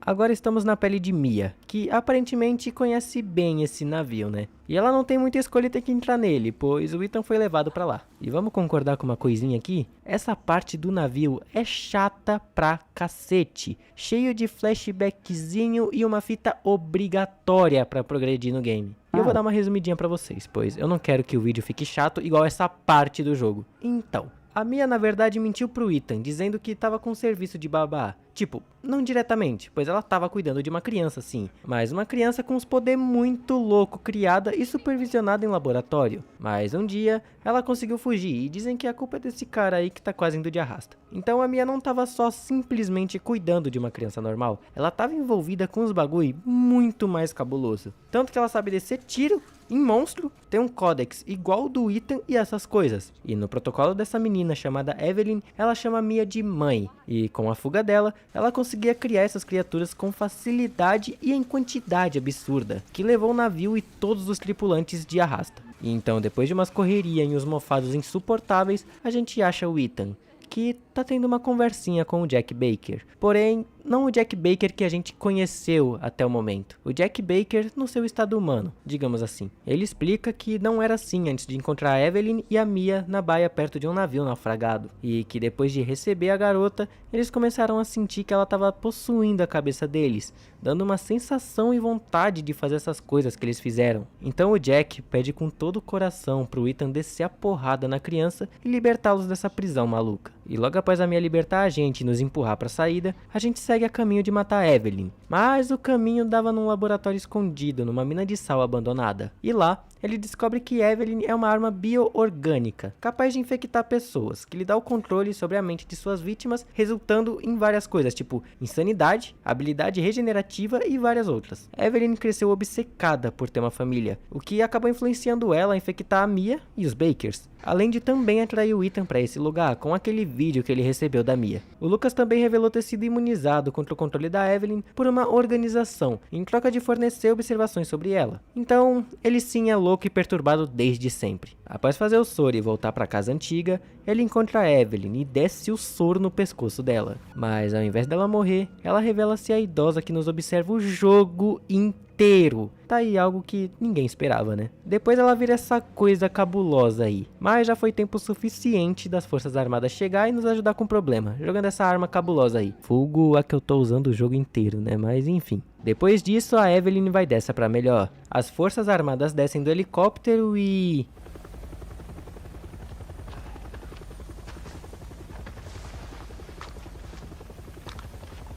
Agora estamos na pele de Mia, que aparentemente conhece bem esse navio, né? E ela não tem muita escolha e tem que entrar nele, pois o Ethan foi levado pra lá. E vamos concordar com uma coisinha aqui? Essa parte do navio é chata pra cacete, cheio de flashbackzinho e uma fita obrigatória pra progredir no game. E eu vou dar uma resumidinha pra vocês, pois eu não quero que o vídeo fique chato igual essa parte do jogo. Então, a Mia na verdade mentiu pro Ethan, dizendo que tava com serviço de babá. Tipo, não diretamente, pois ela tava cuidando de uma criança sim, mas uma criança com uns poder muito louco, criada e supervisionada em laboratório. Mas um dia, ela conseguiu fugir e dizem que a culpa é desse cara aí que tá quase indo de arrasta. Então a Mia não tava só simplesmente cuidando de uma criança normal, ela tava envolvida com uns bagulho muito mais cabuloso. Tanto que ela sabe descer tiro em monstro, tem um códex igual do Ethan e essas coisas. E no protocolo dessa menina chamada Evelyn, ela chama a Mia de mãe. E com a fuga dela, ela conseguia criar essas criaturas com facilidade e em quantidade absurda, que levou o navio e todos os tripulantes de arrasta. E então, depois de umas correrias e uns mofados insuportáveis, a gente acha o Ethan, que tá tendo uma conversinha com o Jack Baker. Porém, não o Jack Baker que a gente conheceu até o momento. O Jack Baker no seu estado humano, digamos assim. Ele explica que não era assim antes de encontrar a Evelyn e a Mia na baía perto de um navio naufragado. E que depois de receber a garota, eles começaram a sentir que ela estava possuindo a cabeça deles, dando uma sensação e vontade de fazer essas coisas que eles fizeram. Então o Jack pede com todo o coração pro Ethan descer a porrada na criança e libertá-los dessa prisão maluca. E logo após a Mia libertar a gente e nos empurrar para a saída, a gente segue a caminho de matar a Evelyn. Mas o caminho dava num laboratório escondido, numa mina de sal abandonada. E lá, ele descobre que Evelyn é uma arma bio-orgânica, capaz de infectar pessoas, que lhe dá o controle sobre a mente de suas vítimas, resultando em várias coisas, tipo insanidade, habilidade regenerativa e várias outras. Evelyn cresceu obcecada por ter uma família, o que acabou influenciando ela a infectar a Mia e os Bakers. Além de também atrair o Ethan para esse lugar com aquele vídeo que ele recebeu da Mia. O Lucas também revelou ter sido imunizado contra o controle da Evelyn por uma organização, em troca de fornecer observações sobre ela. Então, ele sim é louco e perturbado desde sempre. Após fazer o soro e voltar para a casa antiga, ele encontra a Evelyn e desce o soro no pescoço dela. Mas ao invés dela morrer, ela revela-se a idosa que nos observa o jogo inteiro. Tá aí algo que ninguém esperava, né? Depois ela vira essa coisa cabulosa aí. Mas já foi tempo suficiente das forças armadas chegar e nos ajudar com o problema, jogando essa arma cabulosa aí. Vulgo a que eu tô usando o jogo inteiro, né? Mas enfim. Depois disso, a Evelyn vai dessa pra melhor. As forças armadas descem do helicóptero e...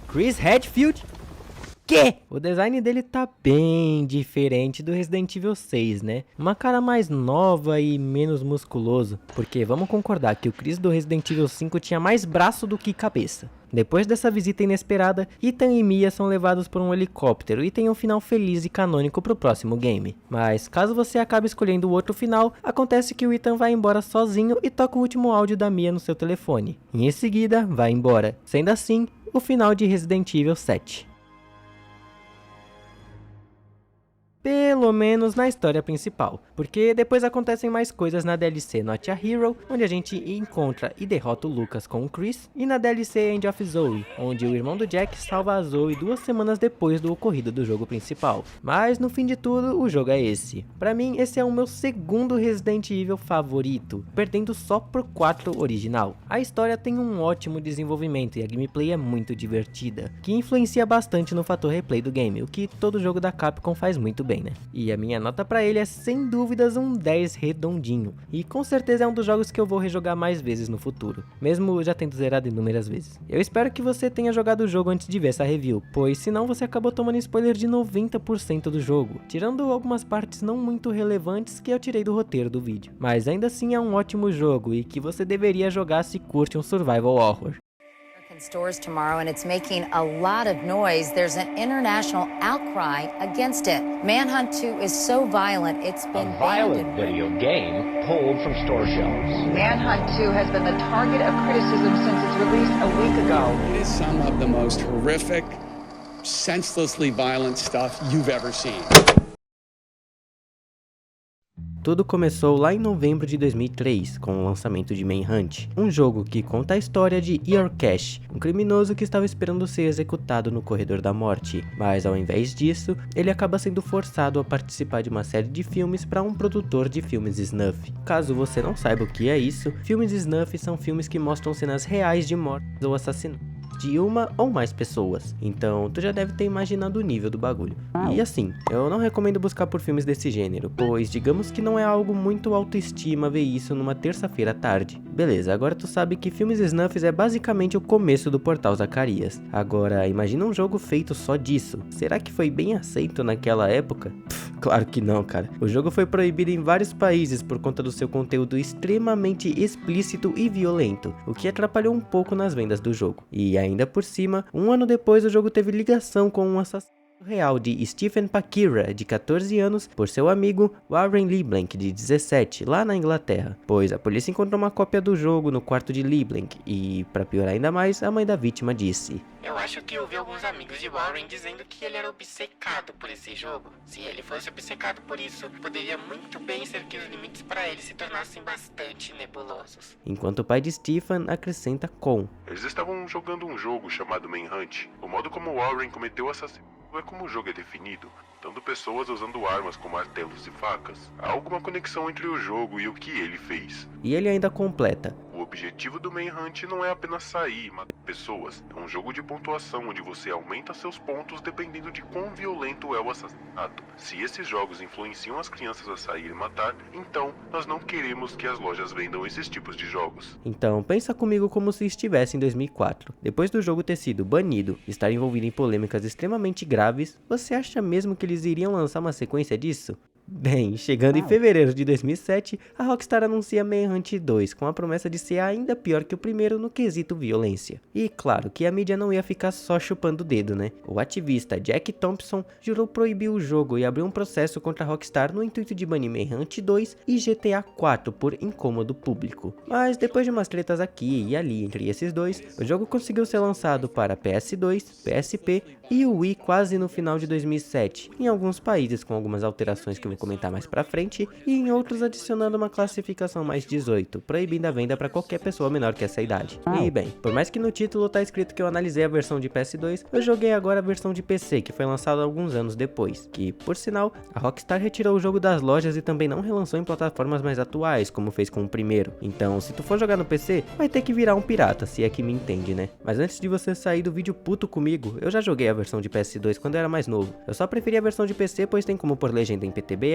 Chris Hadfield? Que? O design dele tá bem diferente do Resident Evil 6, né? Uma cara mais nova e menos musculoso. Porque vamos concordar que o Chris do Resident Evil 5 tinha mais braço do que cabeça. Depois dessa visita inesperada, Ethan e Mia são levados por um helicóptero e tem um final feliz e canônico pro próximo game. Mas caso você acabe escolhendo o outro final, acontece que o Ethan vai embora sozinho e toca o último áudio da Mia no seu telefone. E em seguida, vai embora. Sendo assim, o final de Resident Evil 7. Pelo menos na história principal, porque depois acontecem mais coisas na DLC Not a Hero, onde a gente encontra e derrota o Lucas com o Chris, e na DLC End of Zoe, onde o irmão do Jack salva a Zoe 2 semanas depois do ocorrido do jogo principal. Mas no fim de tudo, o jogo é esse. Pra mim, esse é o meu segundo Resident Evil favorito, perdendo só pro 4 original. A história tem um ótimo desenvolvimento e a gameplay é muito divertida, que influencia bastante no fator replay do game, o que todo jogo da Capcom faz muito bem, né? E a minha nota pra ele é sem dúvidas um 10 redondinho, e com certeza é um dos jogos que eu vou rejogar mais vezes no futuro, mesmo já tendo zerado inúmeras vezes. Eu espero que você tenha jogado o jogo antes de ver essa review, pois senão você acabou tomando spoiler de 90% do jogo, tirando algumas partes não muito relevantes que eu tirei do roteiro do vídeo. Mas ainda assim é um ótimo jogo e que você deveria jogar se curte um survival horror. Stores tomorrow, and it's making a lot of noise. There's an international outcry against it. Manhunt 2 is so violent, it's been a violent video game pulled from store shelves. Manhunt 2 has been the target of criticism since its release a week ago. It is some of the most horrific, senselessly violent stuff you've ever seen. Tudo começou lá em novembro de 2003, com o lançamento de Manhunt, um jogo que conta a história de Eeyore Cash, um criminoso que estava esperando ser executado no corredor da morte, mas ao invés disso, ele acaba sendo forçado a participar de uma série de filmes para um produtor de filmes snuff. Caso você não saiba o que é isso, filmes snuff são filmes que mostram cenas reais de mortes ou assassinatos de uma ou mais pessoas, então tu já deve ter imaginado o nível do bagulho. E assim, eu não recomendo buscar por filmes desse gênero, pois digamos que não é algo muito autoestima ver isso numa terça-feira à tarde. Beleza, agora tu sabe que filmes snuffs é basicamente o começo do Portal Zacarias. Agora, imagina um jogo feito só disso. Será que foi bem aceito naquela época? Claro que não, cara. O jogo foi proibido em vários países por conta do seu conteúdo extremamente explícito e violento, o que atrapalhou um pouco nas vendas do jogo. E ainda por cima, um ano depois o jogo teve ligação com um assassino real de Stephen Pakira, de 14 anos, por seu amigo Warren LeBlanc, de 17, lá na Inglaterra, pois a polícia encontrou uma cópia do jogo no quarto de LeBlanc e, para piorar ainda mais, a mãe da vítima disse: "Eu acho que eu vi alguns amigos de Warren dizendo que ele era obcecado por esse jogo. Se ele fosse obcecado por isso, poderia muito bem ser que os limites para ele se tornassem bastante nebulosos." Enquanto o pai de Stephen acrescenta com: "Eles estavam jogando um jogo chamado Manhunt. O modo como Warren cometeu o assassinato é como o jogo é definido, dando pessoas usando armas como martelos e facas. Há alguma conexão entre o jogo e o que ele fez." E ele ainda completa: "O objetivo do Manhunt não é apenas sair e matar pessoas. É um jogo de pontuação onde você aumenta seus pontos dependendo de quão violento é o assassinato. Se esses jogos influenciam as crianças a sair e matar, então nós não queremos que as lojas vendam esses tipos de jogos. Então, pensa comigo como se estivesse em 2004. Depois do jogo ter sido banido e estar envolvido em polêmicas extremamente graves, você acha mesmo que eles iriam lançar uma sequência disso? Bem, chegando em fevereiro de 2007, a Rockstar anuncia Manhunt 2 com a promessa de ser ainda pior que o primeiro no quesito violência. E claro que a mídia não ia ficar só chupando o dedo, né? O ativista Jack Thompson jurou proibir o jogo e abriu um processo contra a Rockstar no intuito de banir Manhunt 2 e GTA 4 por incômodo público. Mas depois de umas tretas aqui e ali entre esses dois, o jogo conseguiu ser lançado para PS2, PSP e o Wii quase no final de 2007, em alguns países com algumas alterações que eu vou comentar mais pra frente, e em outros adicionando uma classificação mais 18, proibindo a venda para qualquer pessoa menor que essa idade. E bem, por mais que no título tá escrito que eu analisei a versão de PS2, eu joguei agora a versão de PC, que foi lançada alguns anos depois, que, por sinal, a Rockstar retirou o jogo das lojas e também não relançou em plataformas mais atuais, como fez com o primeiro. Então, se tu for jogar no PC, vai ter que virar um pirata, se é que me entende, né? Mas antes de você sair do vídeo puto comigo, eu já joguei a versão de PS2 quando eu era mais novo. Eu só preferi a versão de PC, pois tem como pôr legenda em PTBR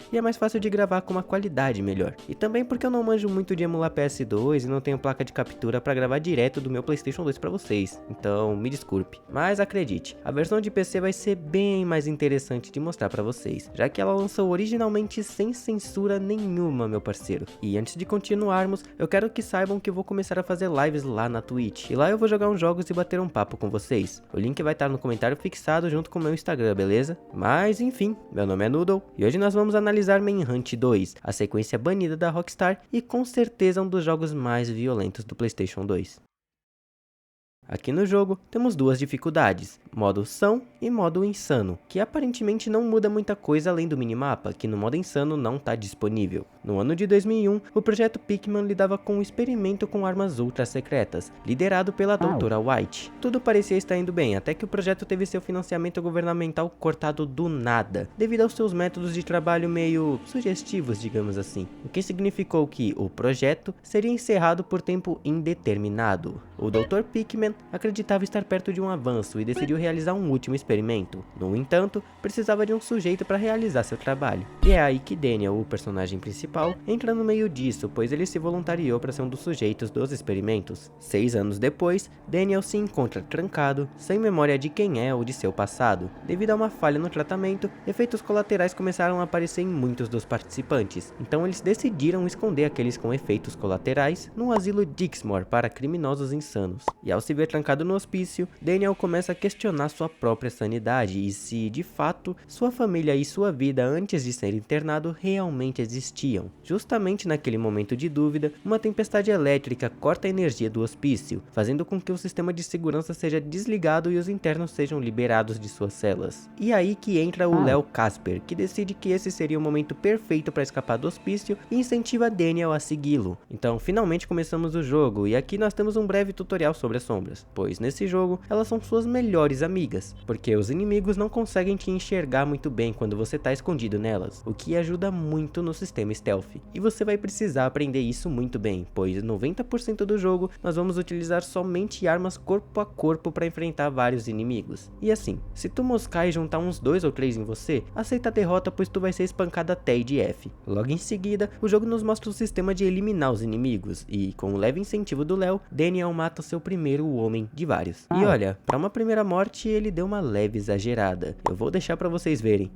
e é mais fácil de gravar com uma qualidade melhor. E também porque eu não manjo muito de emular PS2 e não tenho placa de captura para gravar direto do meu PlayStation 2 para vocês. Então, me desculpe. Mas acredite, a versão de PC vai ser bem mais interessante de mostrar para vocês, já que ela lançou originalmente sem censura nenhuma, meu parceiro. E antes de continuarmos, eu quero que saibam que eu vou começar a fazer lives lá na Twitch. E lá eu vou jogar uns jogos e bater um papo com vocês. O link vai estar no comentário fixado junto com o meu Instagram, beleza? Mas enfim, meu nome é Noodle e hoje nós vamos analisar Manhunt 2, a sequência banida da Rockstar e com certeza um dos jogos mais violentos do PlayStation 2. Aqui no jogo temos duas dificuldades, modo são e modo insano, que aparentemente não muda muita coisa além do minimapa, que no modo insano não está disponível. No ano de 2001, o projeto Pikmin lidava com um experimento com armas ultra secretas, liderado pela Doutora White. Tudo parecia estar indo bem, até que o projeto teve seu financiamento governamental cortado do nada, devido aos seus métodos de trabalho meio sugestivos, digamos assim. O que significou que o projeto seria encerrado por tempo indeterminado. O Dr. Pikmin acreditava estar perto de um avanço e decidiu realizar um último experimento. No entanto, precisava de um sujeito para realizar seu trabalho. E é aí que Daniel, o personagem principal, entra no meio disso, pois ele se voluntariou para ser um dos sujeitos dos experimentos. 6 anos depois, Daniel se encontra trancado, sem memória de quem é ou de seu passado. Devido a uma falha no tratamento, efeitos colaterais começaram a aparecer em muitos dos participantes. Então eles decidiram esconder aqueles com efeitos colaterais no asilo Dixmoor para criminosos insanos. E ao se ver trancado no hospício, Daniel começa a questionar sua própria sanidade e se, de fato, sua família e sua vida antes de ser internado realmente existiam. Justamente naquele momento de dúvida, uma tempestade elétrica corta a energia do hospício, fazendo com que o sistema de segurança seja desligado e os internos sejam liberados de suas celas. E aí que entra o Leo Casper, que decide que esse seria o momento perfeito para escapar do hospício e incentiva Daniel a segui-lo. Então, finalmente começamos o jogo, e aqui nós temos um breve tutorial sobre as sombras, pois nesse jogo elas são suas melhores amigas, porque os inimigos não conseguem te enxergar muito bem quando você tá escondido nelas, o que ajuda muito no sistema stealth. E você vai precisar aprender isso muito bem, pois 90% do jogo nós vamos utilizar somente armas corpo a corpo para enfrentar vários inimigos. E assim, se tu moscar e juntar uns 2 ou 3 em você, aceita a derrota, pois tu vai ser espancado até IDF. Logo em seguida, o jogo nos mostra o sistema de eliminar os inimigos, e com o leve incentivo do Leo, Daniel mata seu primeiro homem de vários. E olha, para uma primeira morte ele deu uma leve exagerada. Eu vou deixar para vocês verem.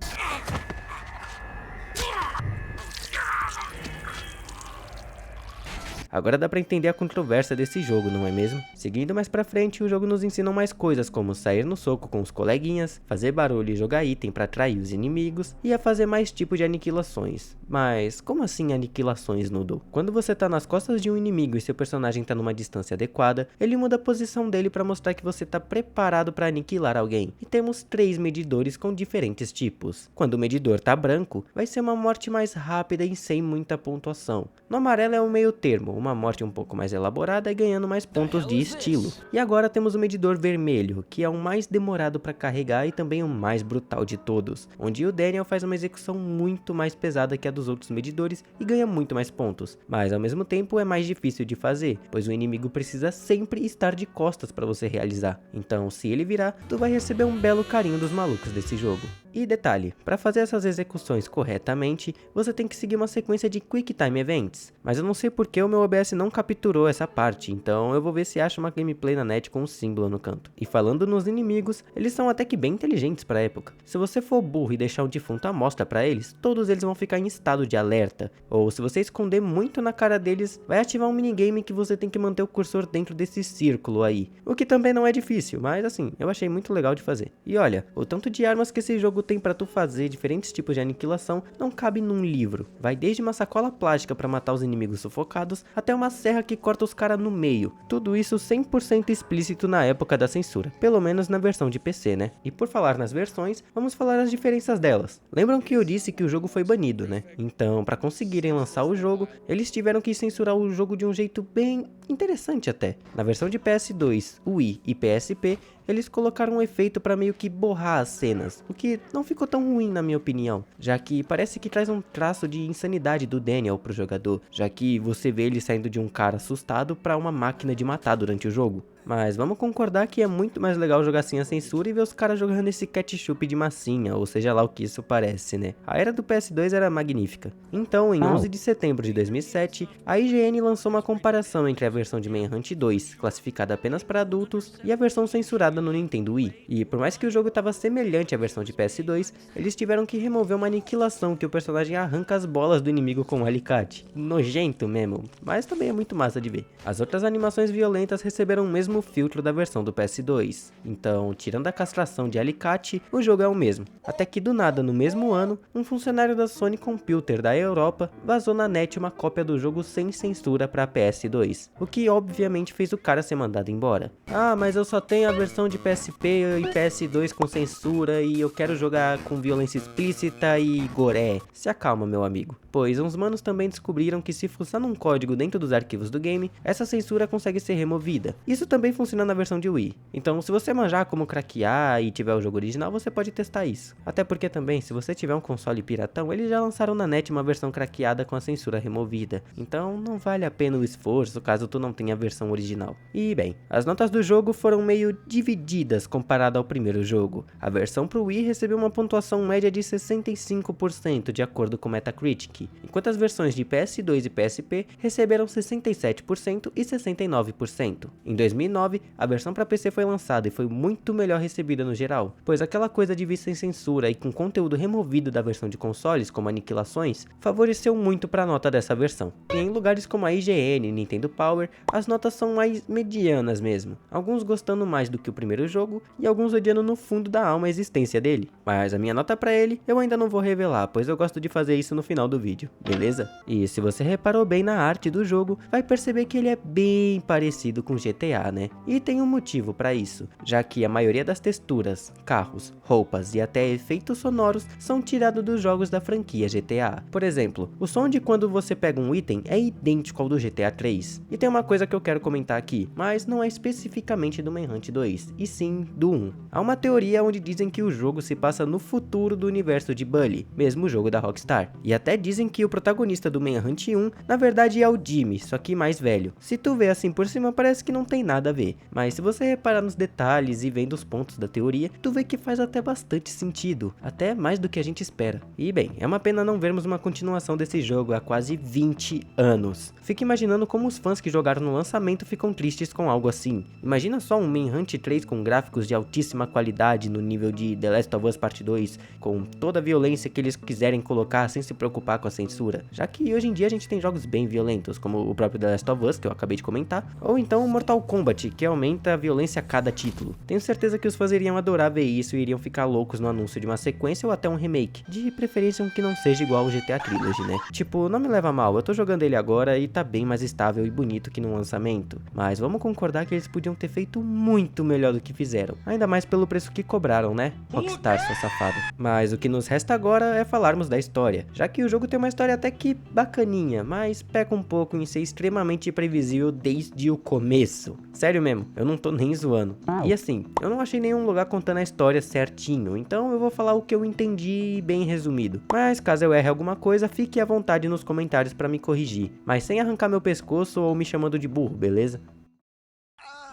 Agora dá pra entender a controvérsia desse jogo, não é mesmo? Seguindo mais pra frente, o jogo nos ensina mais coisas como sair no soco com os coleguinhas, fazer barulho e jogar item pra atrair os inimigos, e a fazer mais tipos de aniquilações. Mas como assim aniquilações, Noodle? Quando você tá nas costas de um inimigo e seu personagem tá numa distância adequada, ele muda a posição dele pra mostrar que você tá preparado pra aniquilar alguém. E temos 3 medidores com diferentes tipos. Quando o medidor tá branco, vai ser uma morte mais rápida e sem muita pontuação. No amarelo é o meio termo, uma morte um pouco mais elaborada e ganhando mais pontos de estilo. E agora temos o medidor vermelho, que é o mais demorado para carregar e também o mais brutal de todos, onde o Daniel faz uma execução muito mais pesada que a dos outros medidores e ganha muito mais pontos, mas ao mesmo tempo é mais difícil de fazer, pois o inimigo precisa sempre estar de costas para você realizar. Então, se ele virar, tu vai receber um belo carinho dos malucos desse jogo. E detalhe, para fazer essas execuções corretamente, você tem que seguir uma sequência de Quick Time Events, mas eu não sei porque o meu OBS não capturou essa parte, então eu vou ver se acho uma gameplay na net com um símbolo no canto. E falando nos inimigos, eles são até que bem inteligentes para a época. Se você for burro e deixar um defunto à mostra para eles, todos eles vão ficar em estado de alerta, ou se você esconder muito na cara deles, vai ativar um minigame que você tem que manter o cursor dentro desse círculo aí, o que também não é difícil, mas assim, eu achei muito legal de fazer. E olha, o tanto de armas que esse jogo tem para tu fazer diferentes tipos de aniquilação não cabe num livro. Vai desde uma sacola plástica para matar os inimigos sufocados, até uma serra que corta os caras no meio. Tudo isso 100% explícito na época da censura, pelo menos na versão de PC, né? E por falar nas versões, vamos falar as diferenças delas. Lembram que eu disse que o jogo foi banido, né? Então, para conseguirem lançar o jogo, eles tiveram que censurar o jogo de um jeito bem interessante até. Na versão de PS2, Wii e PSP, eles colocaram um efeito para meio que borrar as cenas, o que não ficou tão ruim na minha opinião, já que parece que traz um traço de insanidade do Daniel pro jogador, já que você vê ele saindo de um cara assustado para uma máquina de matar durante o jogo. Mas vamos concordar que é muito mais legal jogar sem a censura e ver os caras jogando esse ketchup de massinha, ou seja lá o que isso parece, né? A era do PS2 era magnífica. Então, em 11 de setembro de 2007, a IGN lançou uma comparação entre a versão de Manhunt 2, classificada apenas para adultos, e a versão censurada no Nintendo Wii. E por mais que o jogo estava semelhante à versão de PS2, eles tiveram que remover uma aniquilação que o personagem arranca as bolas do inimigo com um alicate. Nojento mesmo, mas também é muito massa de ver. As outras animações violentas receberam o mesmo filtro da versão do PS2, então tirando a castração de alicate, o jogo é o mesmo. Até que do nada, no mesmo ano, um funcionário da Sony Computer da Europa vazou na net uma cópia do jogo sem censura para PS2, o que obviamente fez o cara ser mandado embora. Ah, mas eu só tenho a versão de PSP e PS2 com censura e eu quero jogar com violência explícita e goré. Se acalma, meu amigo, pois uns manos também descobriram que se fuçar num código dentro dos arquivos do game, essa censura consegue ser removida. Isso também funciona na versão de Wii, então se você manjar como craquear e tiver o jogo original, você pode testar isso. Até porque também, se você tiver um console piratão, eles já lançaram na net uma versão craqueada com a censura removida, então não vale a pena o esforço caso tu não tenha a versão original. E bem, as notas do jogo foram meio divididas comparado ao primeiro jogo. A versão pro Wii recebeu uma pontuação média de 65% de acordo com Metacritic, enquanto as versões de PS2 e PSP receberam 67% e 69%. Em 2009, a versão para PC foi lançada e foi muito melhor recebida no geral, pois aquela coisa de vir sem censura e com conteúdo removido da versão de consoles, como aniquilações, favoreceu muito para a nota dessa versão. E em lugares como a IGN e Nintendo Power, as notas são mais medianas mesmo, alguns gostando mais do que o primeiro jogo e alguns odiando no fundo da alma a existência dele. Mas a minha nota para ele eu ainda não vou revelar, pois eu gosto de fazer isso no final do vídeo, beleza? E se você reparou bem na arte do jogo, vai perceber que ele é bem parecido com GTA, né? E tem um motivo para isso, já que a maioria das texturas, carros, roupas e até efeitos sonoros são tirados dos jogos da franquia GTA. Por exemplo, o som de quando você pega um item é idêntico ao do GTA 3. E tem uma coisa que eu quero comentar aqui, mas não é especificamente do Manhunt 2, e sim do 1. Há uma teoria onde dizem que o jogo se passa no futuro do universo de Bully, mesmo jogo da Rockstar. E até dizem que o protagonista do Manhunt 1, na verdade é o Jimmy, só que mais velho. Se tu vê assim por cima, parece que não tem nada a ver, mas se você reparar nos detalhes e vendo os pontos da teoria, tu vê que faz até bastante sentido, até mais do que a gente espera. E bem, é uma pena não vermos uma continuação desse jogo há quase 20 anos. Fico imaginando como os fãs que jogaram no lançamento ficam tristes com algo assim. Imagina só um Manhunt 3 com gráficos de altíssima qualidade no nível de The Last of Us Part 2, com toda a violência que eles quiserem colocar sem se preocupar com a censura, já que hoje em dia a gente tem jogos bem violentos, como o próprio The Last of Us, que eu acabei de comentar, ou então o Mortal Kombat patch que aumenta a violência a cada título. Tenho certeza que os fãs iriam adorar ver isso e iriam ficar loucos no anúncio de uma sequência ou até um remake, de preferência um que não seja igual ao GTA Trilogy, né? Tipo, não me leva mal, eu tô jogando ele agora e tá bem mais estável e bonito que no lançamento, mas vamos concordar que eles podiam ter feito muito melhor do que fizeram, ainda mais pelo preço que cobraram, né? Rockstar, sua safada. Mas o que nos resta agora é falarmos da história, já que o jogo tem uma história até que bacaninha, mas peca um pouco em ser extremamente previsível desde o começo. Sério mesmo, eu não tô nem zoando. E assim, eu não achei nenhum lugar contando a história certinho, então eu vou falar o que eu entendi bem resumido. Mas caso eu erre alguma coisa, fique à vontade nos comentários pra me corrigir, mas sem arrancar meu pescoço ou me chamando de burro, beleza?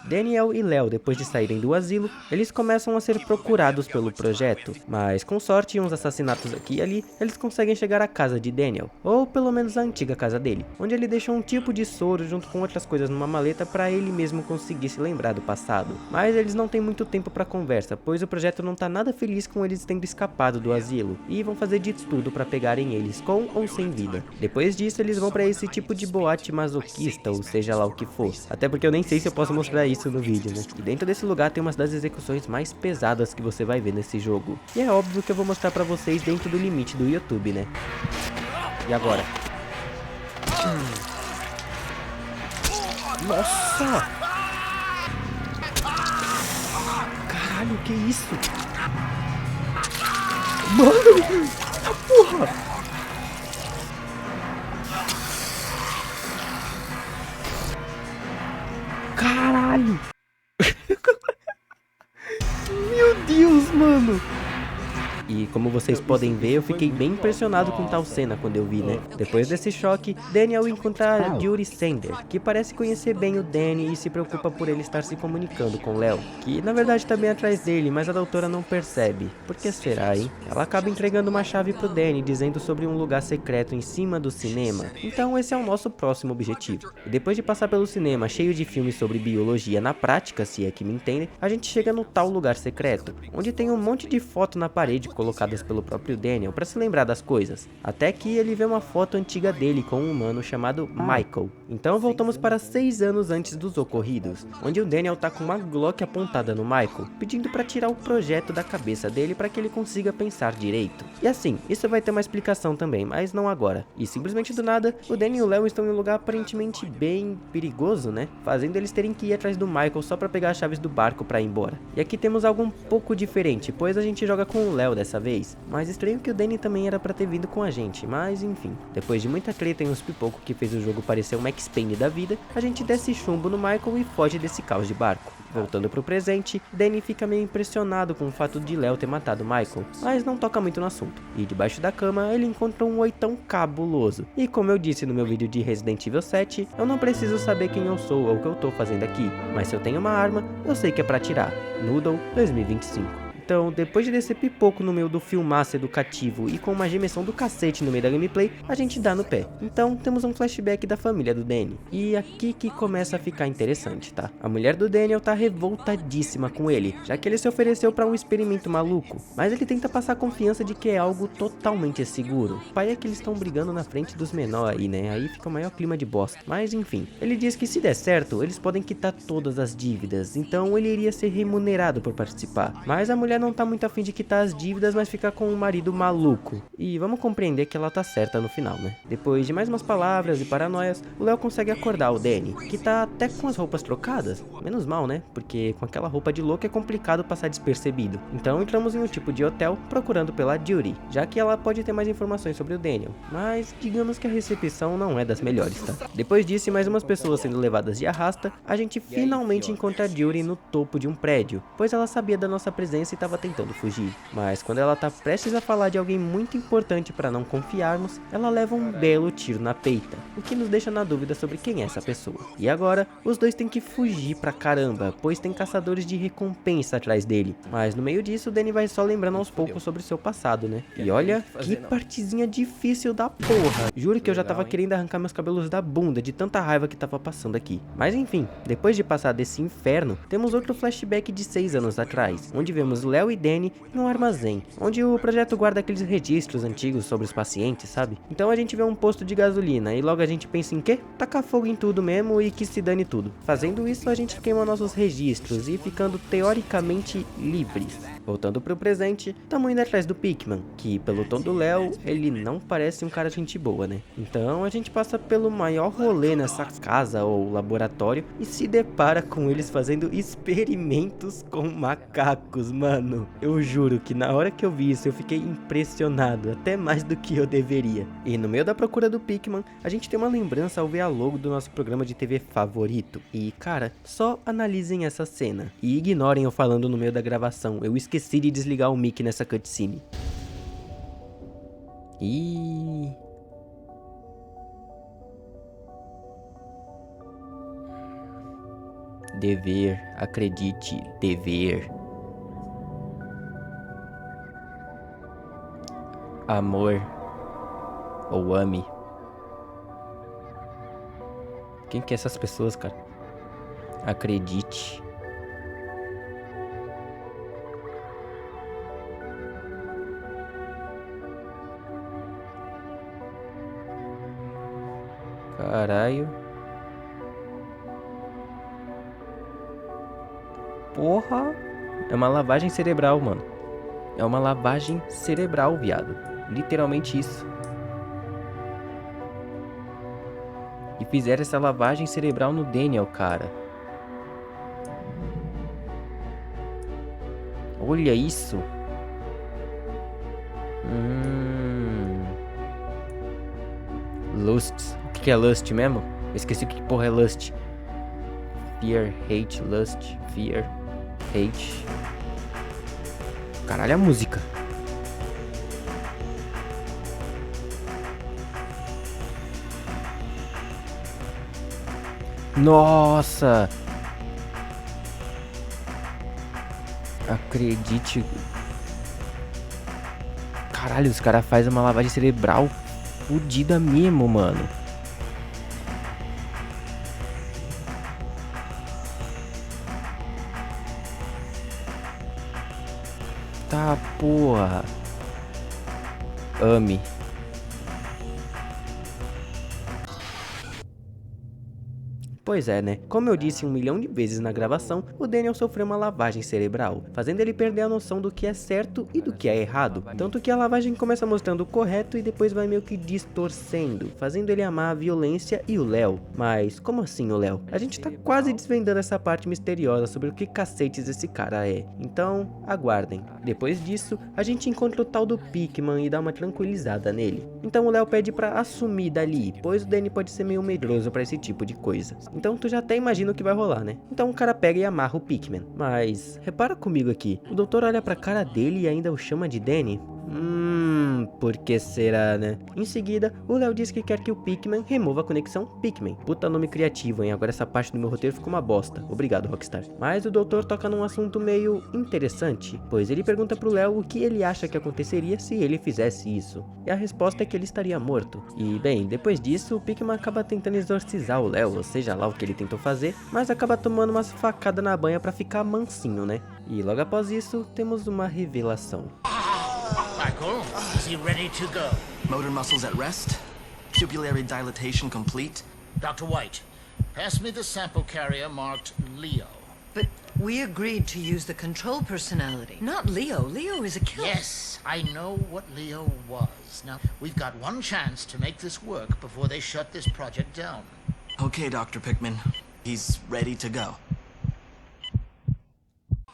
Daniel e Léo, depois de saírem do asilo, eles começam a ser procurados pelo projeto, mas com sorte e uns assassinatos aqui e ali, eles conseguem chegar à casa de Daniel, ou pelo menos a antiga casa dele, onde ele deixou um tipo de soro junto com outras coisas numa maleta para ele mesmo conseguir se lembrar do passado. Mas eles não têm muito tempo para conversa, pois o projeto não tá nada feliz com eles tendo escapado do asilo, e vão fazer de tudo para pegarem eles com ou sem vida. Depois disso, eles vão para esse tipo de boate masoquista, ou seja lá o que for, até porque eu nem sei se eu posso mostrar isso no vídeo, né? E dentro desse lugar tem umas das execuções mais pesadas que você vai ver nesse jogo. E é óbvio que eu vou mostrar pra vocês dentro do limite do YouTube, né? E agora? Nossa! Caralho, que isso? Mano! A porra! Caralho! Meu Deus, mano! E como vocês podem ver, eu fiquei bem impressionado com tal cena quando eu vi, né? Depois desse choque, Daniel encontra a Yuri Sender, que parece conhecer bem o Danny e se preocupa por ele estar se comunicando com Léo, que na verdade tá bem atrás dele, mas a doutora não percebe. Por que será, hein? Ela acaba entregando uma chave pro Danny, dizendo sobre um lugar secreto em cima do cinema. Então esse é o nosso próximo objetivo. E depois de passar pelo cinema cheio de filmes sobre biologia na prática, se é que me entendem, a gente chega no tal lugar secreto, onde tem um monte de foto na parede colocadas pelo próprio Daniel para se lembrar das coisas, até que ele vê uma foto antiga dele com um humano chamado Michael. Então voltamos para 6 anos antes dos ocorridos, onde o Daniel tá com uma Glock apontada no Michael, pedindo para tirar o projeto da cabeça dele para que ele consiga pensar direito. E assim, isso vai ter uma explicação também, mas não agora. E simplesmente do nada, o Danny e o Léo estão em um lugar aparentemente bem perigoso, né? Fazendo eles terem que ir atrás do Michael só para pegar as chaves do barco para ir embora. E aqui temos algo um pouco diferente, pois a gente joga com o Léo dessa vez, mas estranho que o Danny também era pra ter vindo com a gente, mas enfim. Depois de muita treta e uns pipocos que fez o jogo parecer um Max Payne da vida, a gente desce chumbo no Michael e foge desse caos de barco. Voltando pro presente, Danny fica meio impressionado com o fato de Léo ter matado Michael, mas não toca muito no assunto. E debaixo da cama, ele encontra um oitão cabuloso. E como eu disse no meu vídeo de Resident Evil 7, eu não preciso saber quem eu sou ou o que eu tô fazendo aqui, mas se eu tenho uma arma, eu sei que é pra atirar. Noodle 2025. Então, depois de descer pipoco no meio do filmaço educativo e com uma gemessão do cacete no meio da gameplay, a gente dá no pé. Então, temos um flashback da família do Danny. E aqui que começa a ficar interessante, tá? A mulher do Daniel tá revoltadíssima com ele, já que ele se ofereceu pra um experimento maluco. Mas ele tenta passar confiança de que é algo totalmente seguro. O pai é que eles estão brigando na frente dos menores aí, né? Aí fica o maior clima de bosta. Mas enfim, ele diz que se der certo, eles podem quitar todas as dívidas. Então ele iria ser remunerado por participar. Mas a mulher não tá muito afim de quitar as dívidas, mas fica com um marido maluco. E vamos compreender que ela tá certa no final, né? Depois de mais umas palavras e paranoias, o Léo consegue acordar o Danny, que tá até com as roupas trocadas. Menos mal, né? Porque com aquela roupa de louco é complicado passar despercebido. Então entramos em um tipo de hotel procurando pela Yuri, já que ela pode ter mais informações sobre o Daniel. Mas digamos que a recepção não é das melhores, tá? Depois disso e mais umas pessoas sendo levadas de arrasta, a gente finalmente encontra a Yuri no topo de um prédio, pois ela sabia da nossa presença e estava tentando fugir. Mas quando ela tá prestes a falar de alguém muito importante para não confiarmos, ela leva um belo tiro na peita, o que nos deixa na dúvida sobre quem é essa pessoa. E agora, os dois têm que fugir pra caramba, pois tem caçadores de recompensa atrás dele. Mas no meio disso, o Danny vai só lembrando aos poucos sobre o seu passado, né? E olha, que partezinha difícil da porra. Juro que eu já tava querendo arrancar meus cabelos da bunda de tanta raiva que tava passando aqui. Mas enfim, depois de passar desse inferno, temos outro flashback de 6 anos atrás, onde vemos Léo e Danny em um armazém, onde o projeto guarda aqueles registros antigos sobre os pacientes, sabe? Então a gente vê um posto de gasolina e logo a gente pensa em quê? Tacar fogo em tudo mesmo e que se dane tudo. Fazendo isso, a gente queima nossos registros e ficando teoricamente livres. Voltando pro presente, tamo indo atrás do Pickman, que pelo tom do Léo, ele não parece um cara de gente boa, né? Então a gente passa pelo maior rolê nessa casa ou laboratório e se depara com eles fazendo experimentos com macacos, mano. Eu juro que na hora que eu vi isso eu fiquei impressionado, até mais do que eu deveria. E no meio da procura do Pickman, a gente tem uma lembrança ao ver a logo do nosso programa de TV favorito. E cara, só analisem essa cena e ignorem eu falando no meio da gravação, eu esqueci de desligar o mic nessa cutscene. Dever, acredite, dever. Amor ou ame. Quem que é essas pessoas, cara? Acredite. Caralho. Porra. É uma lavagem cerebral, mano. É uma lavagem cerebral, viado. Literalmente isso. E fizeram essa lavagem cerebral no Daniel, cara. Olha isso. Lust. O que é Lust mesmo? Eu esqueci o que porra é Lust. Fear, hate, lust, fear, hate. Caralho, a música. Nossa! Acredite. Caralho, os caras fazem uma lavagem cerebral fodida mesmo, mano. Tá, porra. Ame. Pois é, né? Como eu disse 1 milhão de vezes na gravação, o Daniel sofreu uma lavagem cerebral, fazendo ele perder a noção do que é certo e do que é errado. Tanto que a lavagem começa mostrando o correto e depois vai meio que distorcendo, fazendo ele amar a violência e o Léo. Mas como assim o Léo? A gente tá quase desvendando essa parte misteriosa sobre o que cacetes esse cara é. Então, aguardem. Depois disso, a gente encontra o tal do Pickman e dá uma tranquilizada nele. Então o Léo pede pra assumir dali, pois o Danny pode ser meio medroso pra esse tipo de coisa. Então tu já até imagina o que vai rolar, né? Então o cara pega e amarra o Pickman. Mas, repara comigo aqui. O doutor olha pra cara dele e ainda o chama de Danny. Por que será, né? Em seguida, o Léo diz que quer que o Pickman remova a conexão Pickman. Puta nome criativo, hein? Agora essa parte do meu roteiro ficou uma bosta. Obrigado, Rockstar. Mas o doutor toca num assunto meio interessante, pois ele pergunta pro Léo o que ele acha que aconteceria se ele fizesse isso. E a resposta é que ele estaria morto. E, bem, depois disso, o Pickman acaba tentando exorcizar o Léo, ou seja lá o que ele tentou fazer, mas acaba tomando umas facadas na banha pra ficar mansinho, né? E logo após isso, temos uma revelação. Michael, is he ready to go? Motor muscles at rest. Pupillary dilatation complete. Dr. White, pass me the sample carrier marked Leo. But we agreed to use the control personality, not Leo. Leo is a killer. Yes, I know what Leo was. Now, we've got one chance to make this work before they shut this project down. Okay, Dr. Pickman. He's ready to go.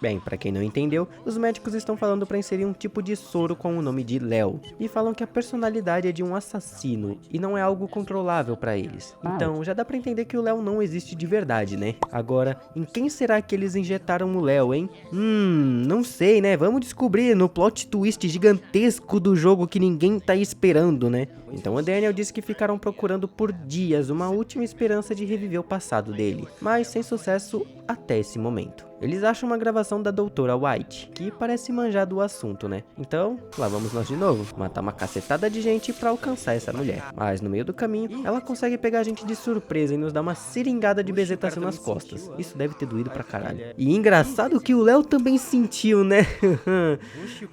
Bem, pra quem não entendeu, os médicos estão falando pra inserir um tipo de soro com o nome de Léo, e falam que a personalidade é de um assassino, e não é algo controlável pra eles. Então, já dá pra entender que o Léo não existe de verdade, né? Agora, em quem será que eles injetaram o Léo, hein? Não sei, né? Vamos descobrir no plot twist gigantesco do jogo que ninguém tá esperando, né? Então o Daniel disse que ficaram procurando por dias uma última esperança de reviver o passado dele, mas sem sucesso até esse momento. Eles acham uma gravação da doutora White, que parece manjar do assunto, né? Então, lá vamos nós de novo, matar uma cacetada de gente pra alcançar essa mulher. Mas no meio do caminho, ela consegue pegar a gente de surpresa e nos dar uma seringada de bezetacil nas costas. Isso deve ter doído pra caralho. E engraçado que o Léo também sentiu, né?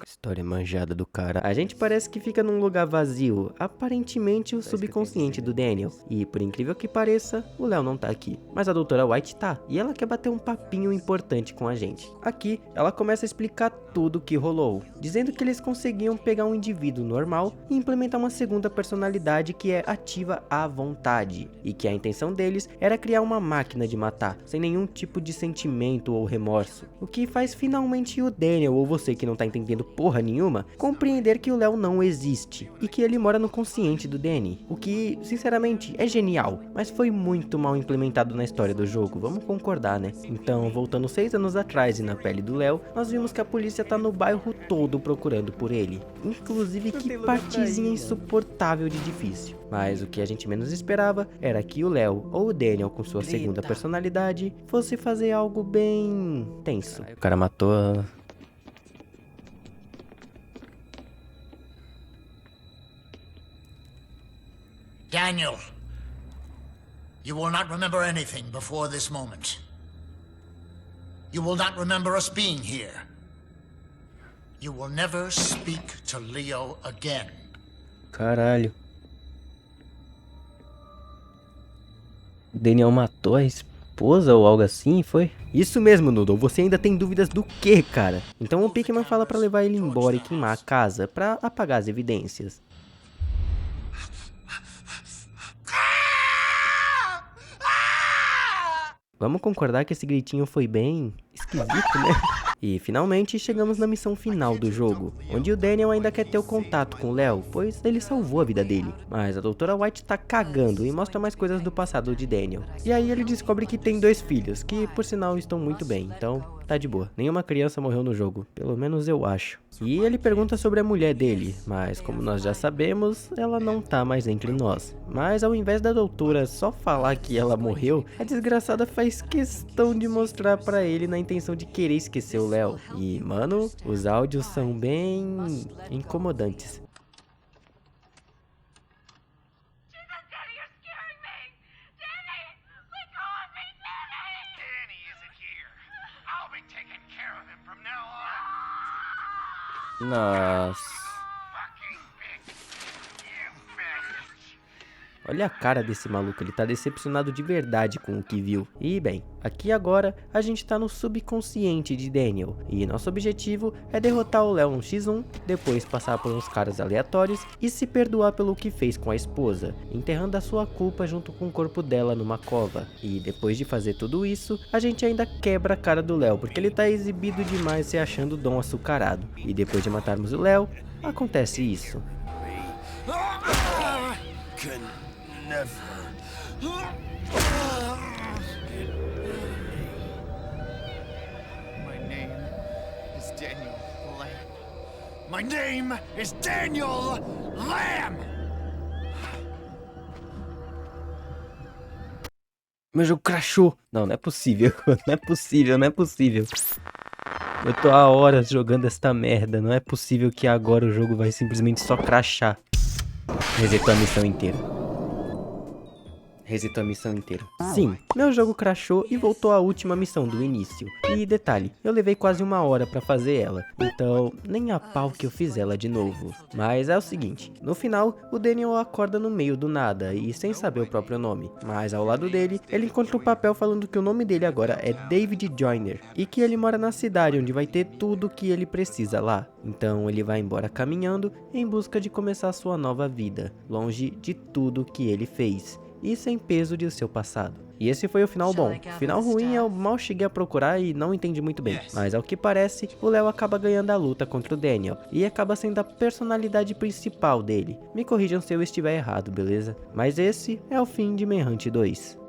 História manjada do cara. A gente parece que fica num lugar vazio, aparentemente o subconsciente do Daniel. E por incrível que pareça, o Léo não tá aqui. Mas a doutora White tá, e ela quer bater um papinho importante com a gente. Aqui, ela começa a explicar tudo o que rolou, dizendo que eles conseguiam pegar um indivíduo normal e implementar uma segunda personalidade que é ativa à vontade, e que a intenção deles era criar uma máquina de matar, sem nenhum tipo de sentimento ou remorso. O que faz finalmente o Daniel, ou você que não tá entendendo porra nenhuma, compreender que o Léo não existe, e que ele mora no consciente do Danny, o que, sinceramente, é genial, mas foi muito mal implementado na história do jogo, vamos concordar, né? Então, voltando 6 anos atrás e na pele do Léo, nós vimos que a polícia tá no bairro todo procurando por ele. Inclusive, que partezinha insuportável de difícil. Mas o que a gente menos esperava era que o Léo, ou o Daniel com sua segunda personalidade, fosse fazer algo bem tenso. O cara matou a... Daniel, you will not remember anything before this moment. You will not remember us being here. You will never speak to Leo again. Caralho. Daniel matou a esposa ou algo assim, foi? Isso mesmo, Noodle. Você ainda tem dúvidas do que, cara? Então o Pikmin fala pra levar ele embora e queimar a casa, pra apagar as evidências. Vamos concordar que esse gritinho foi bem esquisito, né? E finalmente chegamos na missão final do jogo, onde o Daniel ainda quer ter o contato com o Léo, pois ele salvou a vida dele. Mas a doutora White tá cagando e mostra mais coisas do passado de Daniel. E aí ele descobre que tem 2 filhos, que por sinal estão muito bem, então tá de boa. Nenhuma criança morreu no jogo, pelo menos eu acho. E ele pergunta sobre a mulher dele, mas como nós já sabemos, ela não tá mais entre nós. Mas ao invés da doutora só falar que ela morreu, a desgraçada faz questão de mostrar pra ele na intenção de querer esquecer o Léo. E, mano, os áudios são bem incomodantes. Nossa. Olha a cara desse maluco, ele tá decepcionado de verdade com o que viu. E bem, aqui agora a gente tá no subconsciente de Daniel. E nosso objetivo é derrotar o Léo no X1, depois passar por uns caras aleatórios e se perdoar pelo que fez com a esposa, enterrando a sua culpa junto com o corpo dela numa cova. E depois de fazer tudo isso, a gente ainda quebra a cara do Léo, porque ele tá exibido demais se achando Dom açucarado. E depois de matarmos o Léo, acontece isso. My name is Daniel Lamb. My name is Daniel Lamb! Meu jogo crashou. Não, não é possível. Não é possível, não é possível. Eu tô há horas jogando esta merda. Não é possível que agora o jogo vai simplesmente só crashar. Resetou a missão inteira. Resetou a missão inteira. Sim, meu jogo crashou e voltou à última missão do início. E detalhe, eu levei quase 1 hora pra fazer ela. Então, nem a pau que eu fiz ela de novo. Mas é o seguinte, no final, o Daniel acorda no meio do nada e sem saber o próprio nome. Mas ao lado dele, ele encontra um papel falando que o nome dele agora é David Joyner. E que ele mora na cidade onde vai ter tudo que ele precisa lá. Então ele vai embora caminhando em busca de começar sua nova vida. Longe de tudo que ele fez. E sem peso de seu passado. E esse foi o final bom. O final ruim eu mal cheguei a procurar e não entendi muito bem. Mas ao que parece, o Léo acaba ganhando a luta contra o Daniel. E acaba sendo a personalidade principal dele. Me corrijam se eu estiver errado, beleza? Mas esse é o fim de Manhunt 2.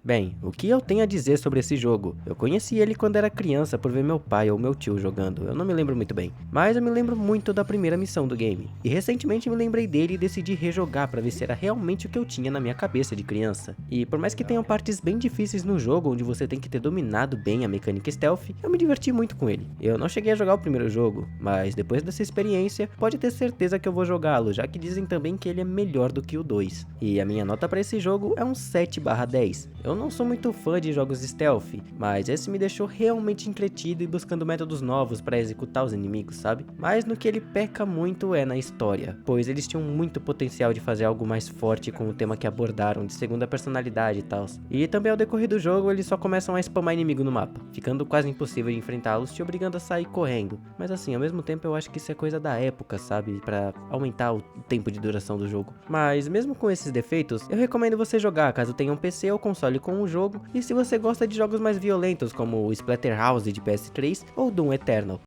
Bem, o que eu tenho a dizer sobre esse jogo? Eu conheci ele quando era criança por ver meu pai ou meu tio jogando, eu não me lembro muito bem. Mas eu me lembro muito da primeira missão do game. E recentemente me lembrei dele e decidi rejogar pra ver se era realmente o que eu tinha na minha cabeça de criança. E por mais que tenham partes bem difíceis no jogo, onde você tem que ter dominado bem a mecânica stealth, eu me diverti muito com ele. Eu não cheguei a jogar o primeiro jogo, mas depois dessa experiência, pode ter certeza que eu vou jogá-lo, já que dizem também que ele é melhor do que o 2. E a minha nota pra esse jogo é um 7/10. Eu não sou muito fã de jogos stealth, mas esse me deixou realmente entretido e buscando métodos novos para executar os inimigos, sabe? Mas no que ele peca muito é na história, pois eles tinham muito potencial de fazer algo mais forte com o tema que abordaram, de segunda personalidade e tal. E também ao decorrer do jogo eles só começam a spamar inimigo no mapa, ficando quase impossível de enfrentá-los, te obrigando a sair correndo. Mas assim, ao mesmo tempo eu acho que isso é coisa da época, sabe? Pra aumentar o tempo de duração do jogo. Mas mesmo com esses defeitos, eu recomendo você jogar caso tenha um PC ou console com o jogo, e se você gosta de jogos mais violentos como o Splatterhouse de PS3 ou Doom Eternal.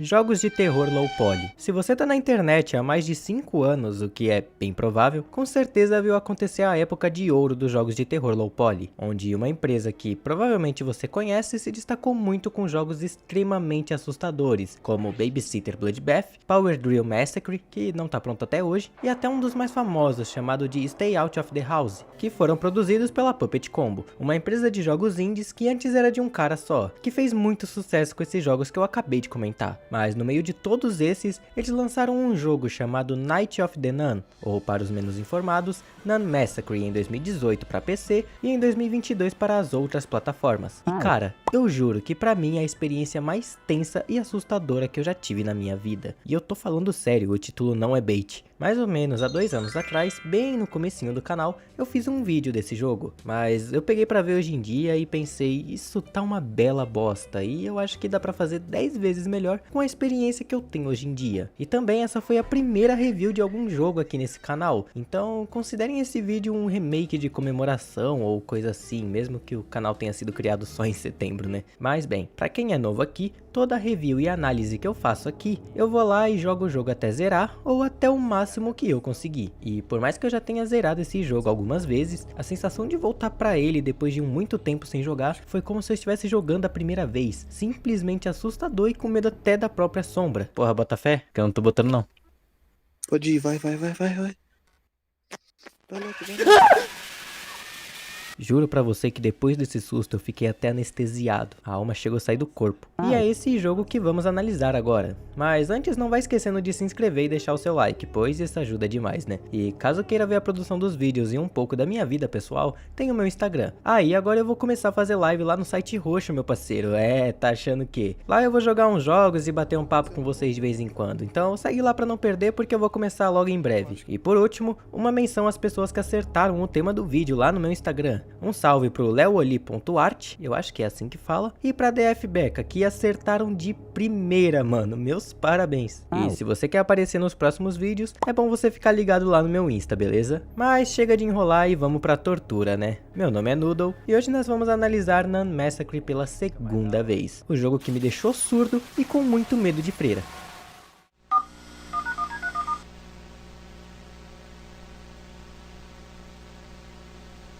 Jogos de terror low poly. Se você tá na internet há mais de 5 anos, o que é bem provável, com certeza viu acontecer a época de ouro dos jogos de terror low poly, onde uma empresa que provavelmente você conhece se destacou muito com jogos extremamente assustadores, como Babysitter Bloodbath, Power Drill Massacre, que não tá pronto até hoje, e até um dos mais famosos, chamado de Stay Out of the House, que foram produzidos pela Puppet Combo, uma empresa de jogos indies que antes era de um cara só, que fez muito sucesso com esses jogos que eu acabei de comentar. Mas no meio de todos esses, eles lançaram um jogo chamado Night of the Nun, ou para os menos informados, Nun Massacre em 2018 para PC e em 2022 para as outras plataformas. E cara, eu juro que pra mim é a experiência mais tensa e assustadora que eu já tive na minha vida. E eu tô falando sério, o título não é bait. Mais ou menos há 2 anos atrás, bem no comecinho do canal, eu fiz um vídeo desse jogo, mas eu peguei pra ver hoje em dia e pensei, isso tá uma bela bosta, e eu acho que dá pra fazer 10 vezes melhor com a experiência que eu tenho hoje em dia. E também essa foi a primeira review de algum jogo aqui nesse canal, então considerem esse vídeo um remake de comemoração ou coisa assim, mesmo que o canal tenha sido criado só em setembro, né? Mas bem, pra quem é novo aqui, toda review e análise que eu faço aqui, eu vou lá e jogo o jogo até zerar, ou até o máximo que eu conseguir. E por mais que eu já tenha zerado esse jogo algumas vezes, a sensação de voltar pra ele depois de muito tempo sem jogar, foi como se eu estivesse jogando a primeira vez, simplesmente assustador e com medo até da própria sombra. Porra, bota fé, que eu não tô botando não. Pode ir, vai. Vai logo, vai. Juro pra você que depois desse susto eu fiquei até anestesiado, a alma chegou a sair do corpo. E é esse jogo que vamos analisar agora. Mas antes não vai esquecendo de se inscrever e deixar o seu like, pois isso ajuda demais, né? E caso queira ver a produção dos vídeos e um pouco da minha vida pessoal, tem o meu Instagram. E agora eu vou começar a fazer live lá no site roxo, meu parceiro. Tá achando que? Lá eu vou jogar uns jogos e bater um papo com vocês de vez em quando. Então segue lá pra não perder, porque eu vou começar logo em breve. E por último, uma menção às pessoas que acertaram o tema do vídeo lá no meu Instagram. Um salve pro leooli.art, eu acho que é assim que fala, e pra DF Beca, que acertaram de primeira, mano, meus parabéns. E se você quer aparecer nos próximos vídeos, é bom você ficar ligado lá no meu Insta, beleza? Mas chega de enrolar e vamos pra tortura, né? Meu nome é Noodle, e hoje nós vamos analisar Nun Massacre pela segunda vez, o jogo que me deixou surdo e com muito medo de freira.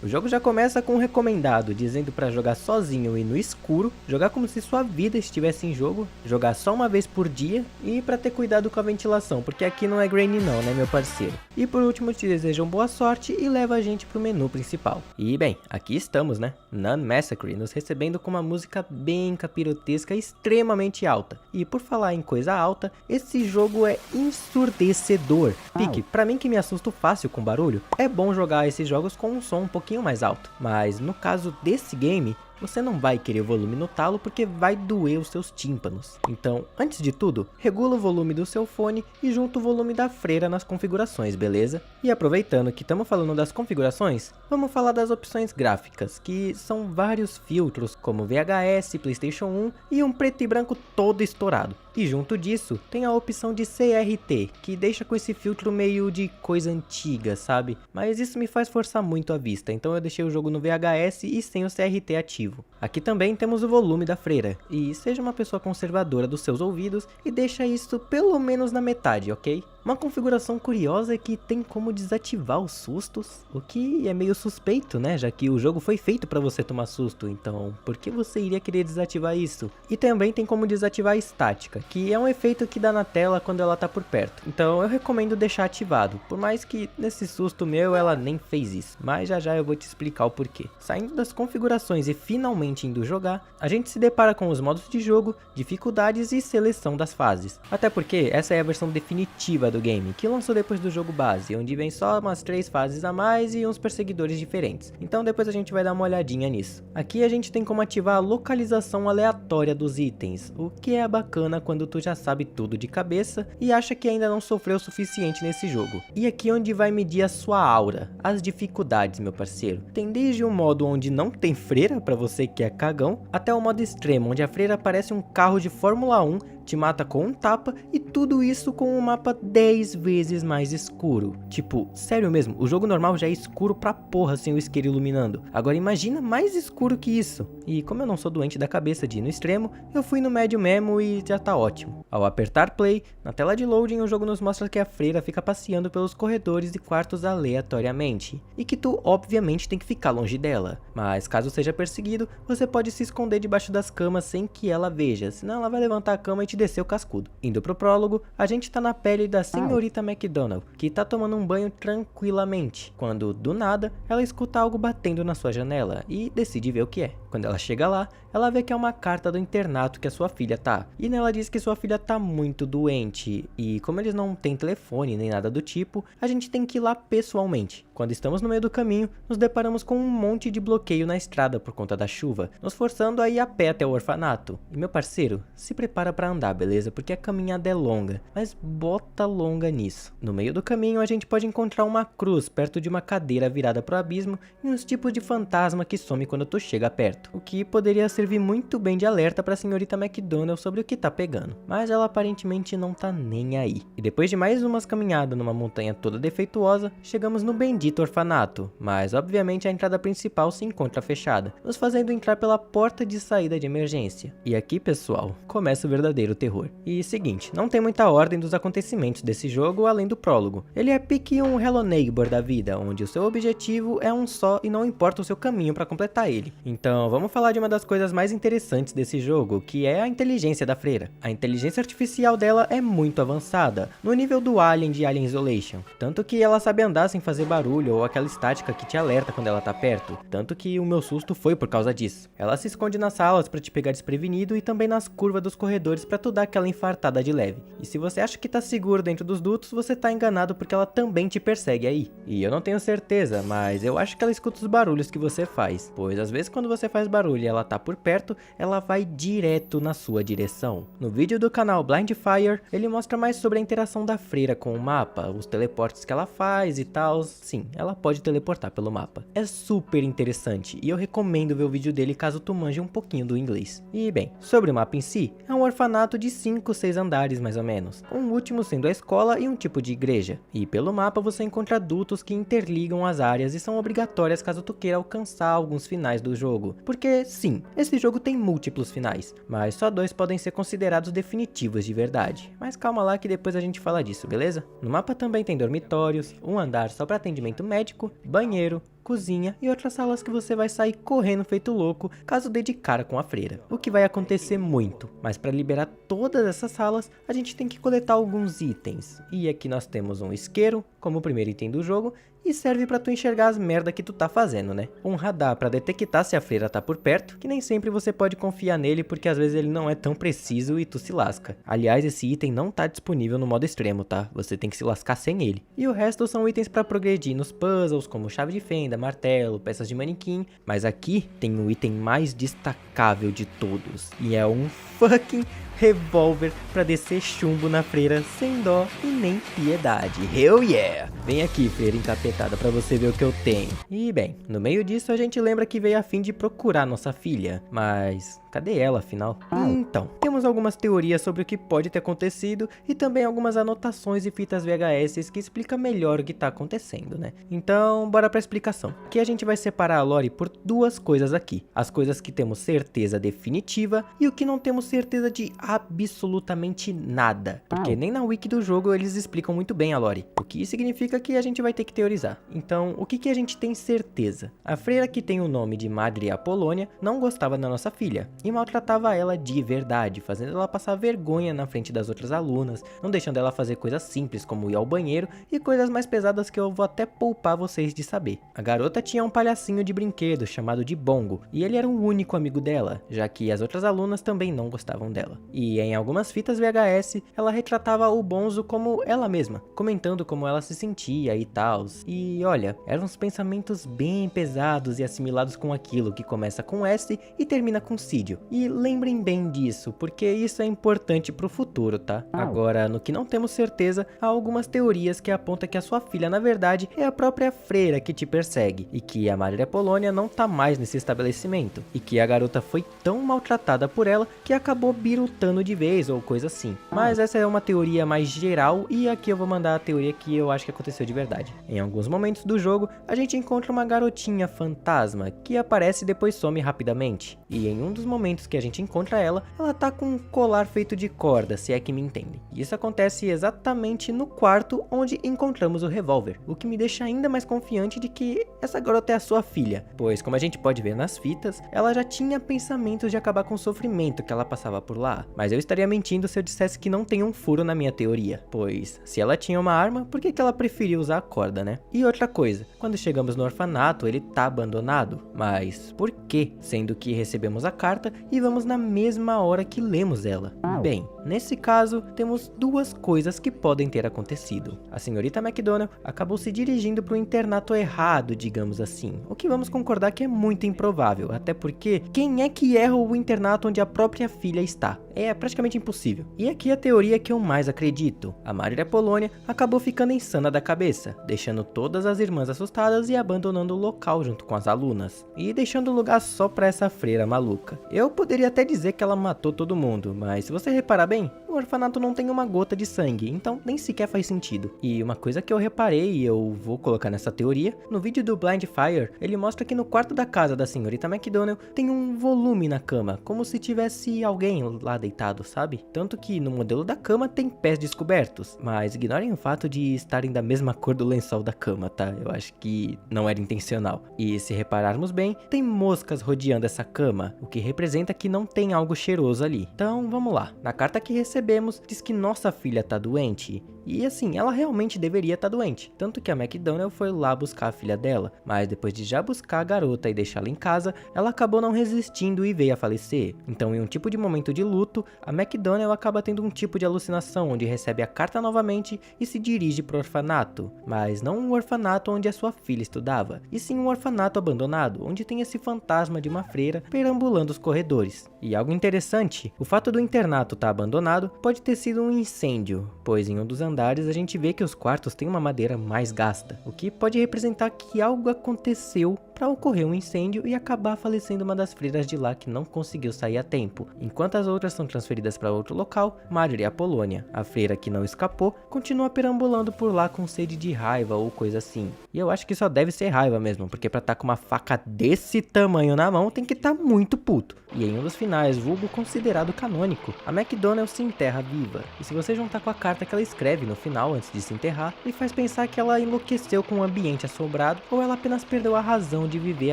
O jogo já começa com um recomendado, dizendo pra jogar sozinho e no escuro, jogar como se sua vida estivesse em jogo, jogar só uma vez por dia e pra ter cuidado com a ventilação, porque aqui não é grainy não, né meu parceiro? E por último te desejam boa sorte e leva a gente pro menu principal. E bem, aqui estamos, né? Nun Massacre, nos recebendo com uma música bem capirotesca extremamente alta. E por falar em coisa alta, esse jogo é ensurdecedor. Pique, pra mim que me assusto fácil com barulho, é bom jogar esses jogos com um som um pouquinho mais alto, mas no caso desse game, você não vai querer o volume no talo porque vai doer os seus tímpanos. Então, antes de tudo, regula o volume do seu fone e junta o volume da freira nas configurações, beleza? E aproveitando que estamos falando das configurações, vamos falar das opções gráficas, que são vários filtros como VHS, PlayStation 1 e um preto e branco todo estourado. E junto disso, tem a opção de CRT, que deixa com esse filtro meio de coisa antiga, sabe? Mas isso me faz forçar muito a vista, então eu deixei o jogo no VHS e sem o CRT ativo. Aqui também temos o volume da freira, e seja uma pessoa conservadora dos seus ouvidos e deixa isso pelo menos na metade, ok? Uma configuração curiosa é que tem como desativar os sustos, o que é meio suspeito, né, já que o jogo foi feito para você tomar susto, então por que você iria querer desativar isso? E também tem como desativar a estática, que é um efeito que dá na tela quando ela tá por perto, então eu recomendo deixar ativado, por mais que nesse susto meu ela nem fez isso, mas já eu vou te explicar o porquê. Saindo das configurações e finalmente indo jogar, a gente se depara com os modos de jogo, dificuldades e seleção das fases. Até porque essa é a versão definitiva do game, que lançou depois do jogo base, onde vem só umas 3 fases a mais e uns perseguidores diferentes. Então depois a gente vai dar uma olhadinha nisso. Aqui a gente tem como ativar a localização aleatória dos itens, o que é bacana quando tu já sabe tudo de cabeça e acha que ainda não sofreu o suficiente nesse jogo. E aqui onde vai medir a sua aura, as dificuldades, meu parceiro. Tem desde um modo onde não tem freira para você que é cagão, até o modo extremo onde a freira parece um carro de Fórmula 1, te mata com um tapa e tudo isso com um mapa 10 vezes mais escuro. Tipo, sério mesmo, o jogo normal já é escuro pra porra sem o isqueiro iluminando. Agora imagina mais escuro que isso. E como eu não sou doente da cabeça de ir no extremo, eu fui no médio mesmo e já tá ótimo. Ao apertar play, na tela de loading o jogo nos mostra que a freira fica passeando pelos corredores e quartos aleatoriamente. E que tu obviamente tem que ficar longe dela. Mas caso seja perseguido, você pode se esconder debaixo das camas sem que ela veja, senão ela vai levantar a cama e te descer o cascudo. Indo pro prólogo, a gente tá na pele da senhorita McDonald, que tá tomando um banho tranquilamente, quando do nada ela escuta algo batendo na sua janela e decide ver o que é. Quando ela chega lá, ela vê que é uma carta do internato que a sua filha tá, e nela diz que sua filha tá muito doente, e como eles não têm telefone nem nada do tipo, a gente tem que ir lá pessoalmente. Quando estamos no meio do caminho, nos deparamos com um monte de bloqueio na estrada por conta da chuva, nos forçando a ir a pé até o orfanato. E meu parceiro, se prepara pra andar, beleza? Porque a caminhada é longa, mas bota longa nisso. No meio do caminho a gente pode encontrar uma cruz perto de uma cadeira virada pro abismo e uns tipos de fantasma que some quando tu chega perto, o que poderia servir muito bem de alerta pra senhorita McDonald sobre o que tá pegando, mas ela aparentemente não tá nem aí. E depois de mais umas caminhadas numa montanha toda defeituosa, chegamos no bendito orfanato, mas obviamente a entrada principal se encontra fechada, nos fazendo entrar pela porta de saída de emergência. E aqui, pessoal, começa o verdadeiro terror. E seguinte, não tem muita ordem dos acontecimentos desse jogo além do prólogo. Ele é pique um Hello Neighbor da vida, onde o seu objetivo é um só e não importa o seu caminho para completar ele. Então vamos falar de uma das coisas mais interessantes desse jogo, que é a inteligência da freira. A inteligência artificial dela é muito avançada, no nível do Alien de Alien Isolation, tanto que ela sabe andar sem fazer barulho ou aquela estática que te alerta quando ela tá perto, tanto que o meu susto foi por causa disso. Ela se esconde nas salas para te pegar desprevenido e também nas curvas dos corredores para tu dar aquela infartada de leve. E se você acha que tá seguro dentro dos dutos, você tá enganado porque ela também te persegue aí. E eu não tenho certeza, mas eu acho que ela escuta os barulhos que você faz, pois às vezes quando você faz barulho e ela tá por perto, ela vai direto na sua direção. No vídeo do canal Blind Fire, ele mostra mais sobre a interação da freira com o mapa, os teleportes que ela faz e tal. Sim, ela pode teleportar pelo mapa. É super interessante e eu recomendo ver o vídeo dele caso tu manje um pouquinho do inglês. E bem, sobre o mapa em si, é um orfanato de 5, 6 andares mais ou menos, com o último sendo a escola e um tipo de igreja. E pelo mapa você encontra adultos que interligam as áreas e são obrigatórias caso tu queira alcançar alguns finais do jogo. Porque sim, esse jogo tem múltiplos finais, mas só 2 podem ser considerados definitivos de verdade. Mas calma lá que depois a gente fala disso, beleza? No mapa também tem dormitórios, um andar só para atendimento médico, banheiro, cozinha e outras salas que você vai sair correndo feito louco caso dê de cara com a freira, o que vai acontecer muito, mas para liberar todas essas salas a gente tem que coletar alguns itens, e aqui nós temos um isqueiro como o primeiro item do jogo e serve pra tu enxergar as merda que tu tá fazendo, né? Um radar pra detectar se a freira tá por perto, que nem sempre você pode confiar nele porque às vezes ele não é tão preciso e tu se lasca. Aliás, esse item não tá disponível no modo extremo, tá? Você tem que se lascar sem ele. E o resto são itens pra progredir nos puzzles, como chave de fenda, martelo, peças de manequim, mas aqui tem o item mais destacável de todos, e é um fucking revólver pra descer chumbo na freira sem dó e nem piedade. Hell yeah! Vem aqui, freira encapetada, pra você ver o que eu tenho. E bem, no meio disso a gente lembra que veio a fim de procurar nossa filha, mas cadê ela afinal? Então, temos algumas teorias sobre o que pode ter acontecido e também algumas anotações e fitas VHS que explicam melhor o que tá acontecendo, né? Então, bora pra explicação. Que a gente vai separar a lore por 2 coisas aqui. As coisas que temos certeza definitiva e o que não temos certeza de absolutamente nada, porque nem na wiki do jogo eles explicam muito bem a lore, o que significa que a gente vai ter que teorizar. Então, o que a gente tem certeza? A freira que tem o nome de Madre Apolônia não gostava da nossa filha e maltratava ela de verdade, fazendo ela passar vergonha na frente das outras alunas, não deixando ela fazer coisas simples como ir ao banheiro e coisas mais pesadas que eu vou até poupar vocês de saber. A garota tinha um palhacinho de brinquedo chamado de Bongo e ele era o único amigo dela, já que as outras alunas também não gostavam dela. E em algumas fitas VHS, ela retratava o Bonzo como ela mesma, comentando como ela se sentia e tal. E olha, eram uns pensamentos bem pesados e assimilados com aquilo que começa com S e termina com Sídio. E lembrem bem disso, porque isso é importante pro futuro, tá? Agora, no que não temos certeza, há algumas teorias que apontam que a sua filha, na verdade, é a própria freira que te persegue, e que a Madre Apolônia não tá mais nesse estabelecimento, e que a garota foi tão maltratada por ela que acabou birutando de vez ou coisa assim. Mas essa é uma teoria mais geral e aqui eu vou mandar a teoria que eu acho que aconteceu de verdade. Em alguns momentos do jogo, a gente encontra uma garotinha fantasma que aparece e depois some rapidamente. E em um dos momentos que a gente encontra ela tá com um colar feito de corda, se é que me entendem. Isso acontece exatamente no quarto onde encontramos o revólver, o que me deixa ainda mais confiante de que essa garota é a sua filha, pois como a gente pode ver nas fitas, ela já tinha pensamentos de acabar com o sofrimento que ela passava por lá. Mas eu estaria mentindo se eu dissesse que não tem um furo na minha teoria, pois se ela tinha uma arma, por que ela preferiu usar a corda, né? E outra coisa, quando chegamos no orfanato, ele tá abandonado, mas por quê? Sendo que recebemos a carta e vamos na mesma hora que lemos ela. Bem, nesse caso, temos duas coisas que podem ter acontecido. A senhorita McDonald acabou se dirigindo para o internato errado, digamos assim, o que vamos concordar que é muito improvável, até porque quem é que erra o internato onde a própria filha está? É praticamente impossível. E aqui a teoria que eu mais acredito. A Madre Apolônia acabou ficando insana da cabeça, deixando todas as irmãs assustadas e abandonando o local junto com as alunas, e deixando o lugar só para essa freira maluca. Eu poderia até dizer que ela matou todo mundo, mas se você reparar bem, o orfanato não tem uma gota de sangue, então nem sequer faz sentido. E uma coisa que eu reparei e eu vou colocar nessa teoria, no vídeo do Blind Fire, ele mostra que no quarto da casa da senhorita McDonald tem um volume na cama, como se tivesse alguém lá deitado, sabe? Tanto que no modelo da cama tem pés descobertos, mas ignorem o fato de estarem da mesma cor do lençol da cama, tá? Eu acho que não era intencional. E se repararmos bem, tem moscas rodeando essa cama, o que representa que não tem algo cheiroso ali. Então vamos lá, na carta que recebemos diz que nossa filha tá doente, e assim, ela realmente deveria estar doente, tanto que a McDonald foi lá buscar a filha dela, mas depois de já buscar a garota e deixá-la em casa, ela acabou não resistindo e veio a falecer. Então em um tipo de momento de luto, a McDonald acaba tendo um tipo de alucinação onde recebe a carta novamente e se dirige pro orfanato, mas não um orfanato onde a sua filha estudava, e sim um orfanato abandonado, onde tem esse fantasma de uma freira perambulando os corredores. E algo interessante, o fato do internato estar abandonado pode ter sido um incêndio, pois em um dos andares a gente vê que os quartos têm uma madeira mais gasta, o que pode representar que algo aconteceu para ocorrer um incêndio e acabar falecendo uma das freiras de lá que não conseguiu sair a tempo. Enquanto as outras são transferidas para outro local, Madre Apolônia, a freira que não escapou, continua perambulando por lá com sede de raiva ou coisa assim. E eu acho que só deve ser raiva mesmo, porque pra estar com uma faca desse tamanho na mão tem que estar muito puto. E em um dos finais, vulgo considerado canônico, a McDonald se enterra viva. E se você juntar com a carta que ela escreve no final antes de se enterrar, me faz pensar que ela enlouqueceu com o ambiente assombrado ou ela apenas perdeu a razão de viver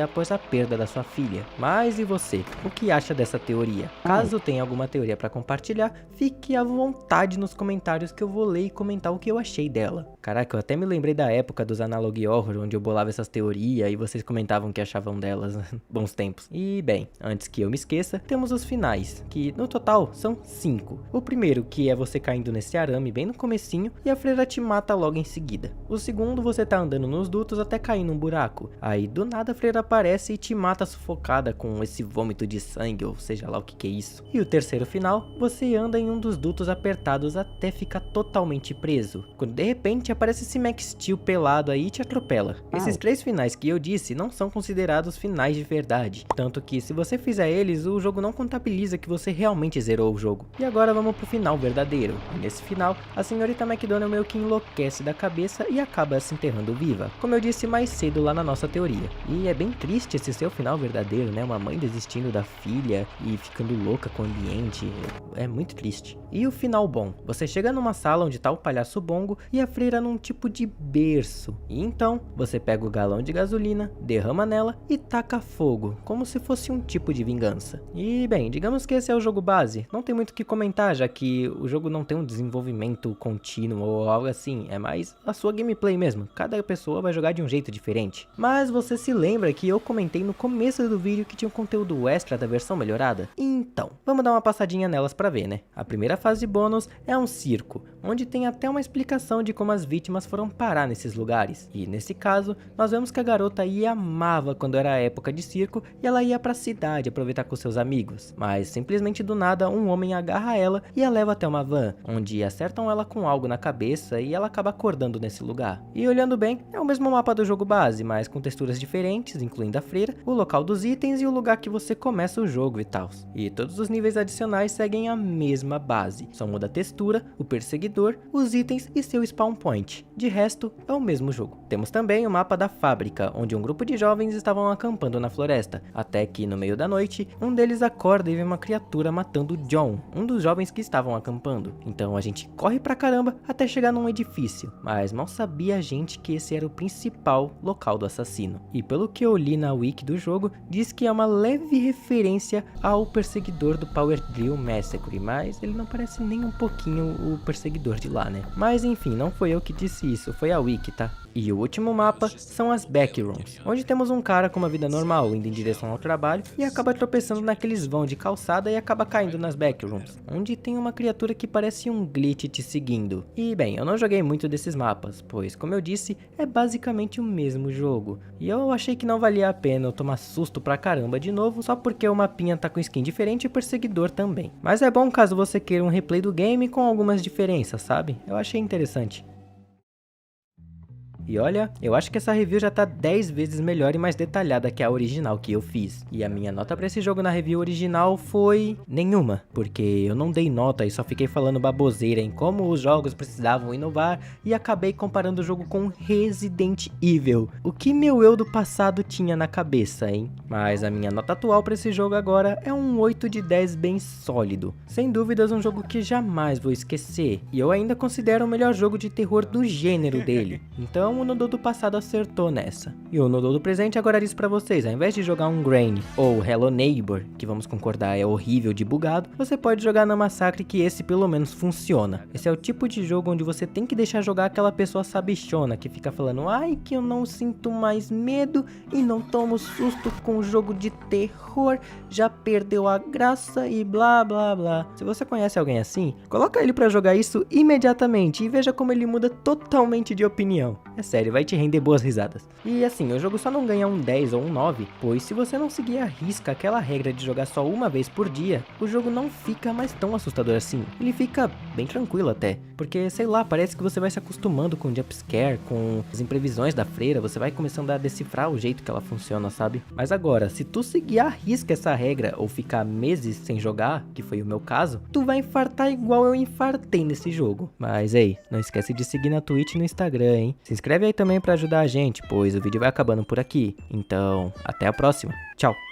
após a perda da sua filha. Mas e você? O que acha dessa teoria? Caso tenha alguma teoria para compartilhar, fique à vontade nos comentários que eu vou ler e comentar o que eu achei dela. Caraca, eu até me lembrei da época dos Analog Horror, onde eu bolava essas teorias e vocês comentavam o que achavam delas. Bons tempos. E bem, antes que eu me esqueça, temos os finais, que no total são 5. O primeiro, que é você caindo nesse arame bem no comecinho e a freira te mata logo em seguida. O segundo, você tá andando nos dutos até cair num buraco. Aí do nada a freira aparece e te mata sufocada com esse vômito de sangue, ou seja lá o que é isso. E o terceiro final, você anda em um dos dutos apertados até ficar totalmente preso, quando de repente aparece esse Max Steel pelado aí e te atropela. Esses 3 finais que eu disse não são considerados finais de verdade, tanto que se você fizer eles, o jogo não contabiliza que você realmente zerou o jogo. E agora vamos pro final verdadeiro. E nesse final, a senhorita McDonald meio que enlouquece da cabeça e acaba se enterrando viva, como eu disse mais cedo lá na nossa teoria. E é bem triste esse ser o final verdadeiro, né? Uma mãe desistindo da filha e ficando louca com o ambiente. É muito triste. E o final bom? Você chega numa sala onde tá o palhaço Bongo e a freira num tipo de berço. E então, você pega o galão de gasolina, derrama nela e taca fogo, como se fosse um tipo de vingança. E bem, digamos que esse é o jogo base. Não tem muito o que comentar, já que o jogo não tem um desenvolvimento contínuo ou algo assim. É mais a sua gameplay mesmo. Cada pessoa vai jogar de um jeito diferente. Mas você se lembra que eu comentei no começo do vídeo que tinha um conteúdo extra da versão melhorada? Então, vamos dar uma passadinha nelas pra ver, né? A primeira fase bônus é um circo, onde tem até uma explicação de como as vítimas foram parar nesses lugares. E nesse caso, nós vemos que a garota ia amava quando era a época de circo e ela ia pra cidade aproveitar com seus amigos. Mas simplesmente do nada, um homem agarra ela e a leva até uma van, onde acertam ela com algo na cabeça e ela acaba acordando nesse lugar. E olhando bem, é o mesmo mapa do jogo base, mas com texturas diferentes, incluindo a freira, o local dos itens e o lugar que você começa o jogo e tal. E todos os níveis adicionais seguem a mesma base, só muda a textura, o perseguidor, os itens e seu spawn point. De resto, é o mesmo jogo. Temos também o mapa da fábrica, onde um grupo de jovens estavam acampando na floresta, até que no meio da noite, um deles acorda e vê uma criatura matando John, um dos jovens que estavam acampando. Então a gente corre pra caramba até chegar num edifício, mas mal sabia a gente que esse era o principal local do assassino. E pelo que eu li na wiki do jogo, diz que é uma leve referência ao perseguidor do Power Drill Massacre, mas ele não parece nem um pouquinho o perseguidor de lá, né? Mas enfim, não foi eu que disse isso, foi a wiki, tá? E o último mapa são as Backrooms, onde temos um cara com uma vida normal indo em direção ao trabalho e acaba tropeçando naqueles vão de calçada e acaba caindo nas Backrooms, onde tem uma criatura que parece um glitch te seguindo. E bem, eu não joguei muito desses mapas, pois como eu disse, é basicamente o mesmo jogo. E eu achei que não valia a pena eu tomar susto pra caramba de novo, só porque o mapinha tá com skin diferente e o perseguidor também. Mas é bom caso você queira um replay do game com algumas diferenças, sabe? Eu achei interessante. E olha, eu acho que essa review já tá 10 vezes melhor e mais detalhada que a original que eu fiz. E a minha nota pra esse jogo na review original foi nenhuma, porque eu não dei nota e só fiquei falando baboseira em como os jogos precisavam inovar e acabei comparando o jogo com Resident Evil, o que meu eu do passado tinha na cabeça, hein? Mas a minha nota atual pra esse jogo agora é um 8 de 10 bem sólido. Sem dúvidas um jogo que jamais vou esquecer, e eu ainda considero o melhor jogo de terror do gênero dele. Então o Nodô do passado acertou nessa. E o Nodô do presente agora diz pra vocês, ao invés de jogar um Grain ou Hello Neighbor, que vamos concordar é horrível de bugado, você pode jogar na Massacre, que esse pelo menos funciona. Esse é o tipo de jogo onde você tem que deixar jogar aquela pessoa sabichona, que fica falando, ai que eu não sinto mais medo e não tomo susto com o jogo de terror, já perdeu a graça e blá blá blá. Se você conhece alguém assim, coloca ele pra jogar isso imediatamente e veja como ele muda totalmente de opinião. É sério, vai te render boas risadas. E assim, o jogo só não ganha um 10 ou um 9, pois se você não seguir à risca aquela regra de jogar só uma vez por dia, o jogo não fica mais tão assustador assim. Ele fica bem tranquilo até, porque sei lá, parece que você vai se acostumando com o jumpscare, com as imprevisões da freira, você vai começando a decifrar o jeito que ela funciona, sabe? Mas agora, se tu seguir à risca essa regra ou ficar meses sem jogar, que foi o meu caso, tu vai infartar igual eu infartei nesse jogo. Mas ei, não esquece de seguir na Twitch e no Instagram, hein? Se inscreve aí também pra ajudar a gente, pois o vídeo vai acabando por aqui. Então, até a próxima. Tchau!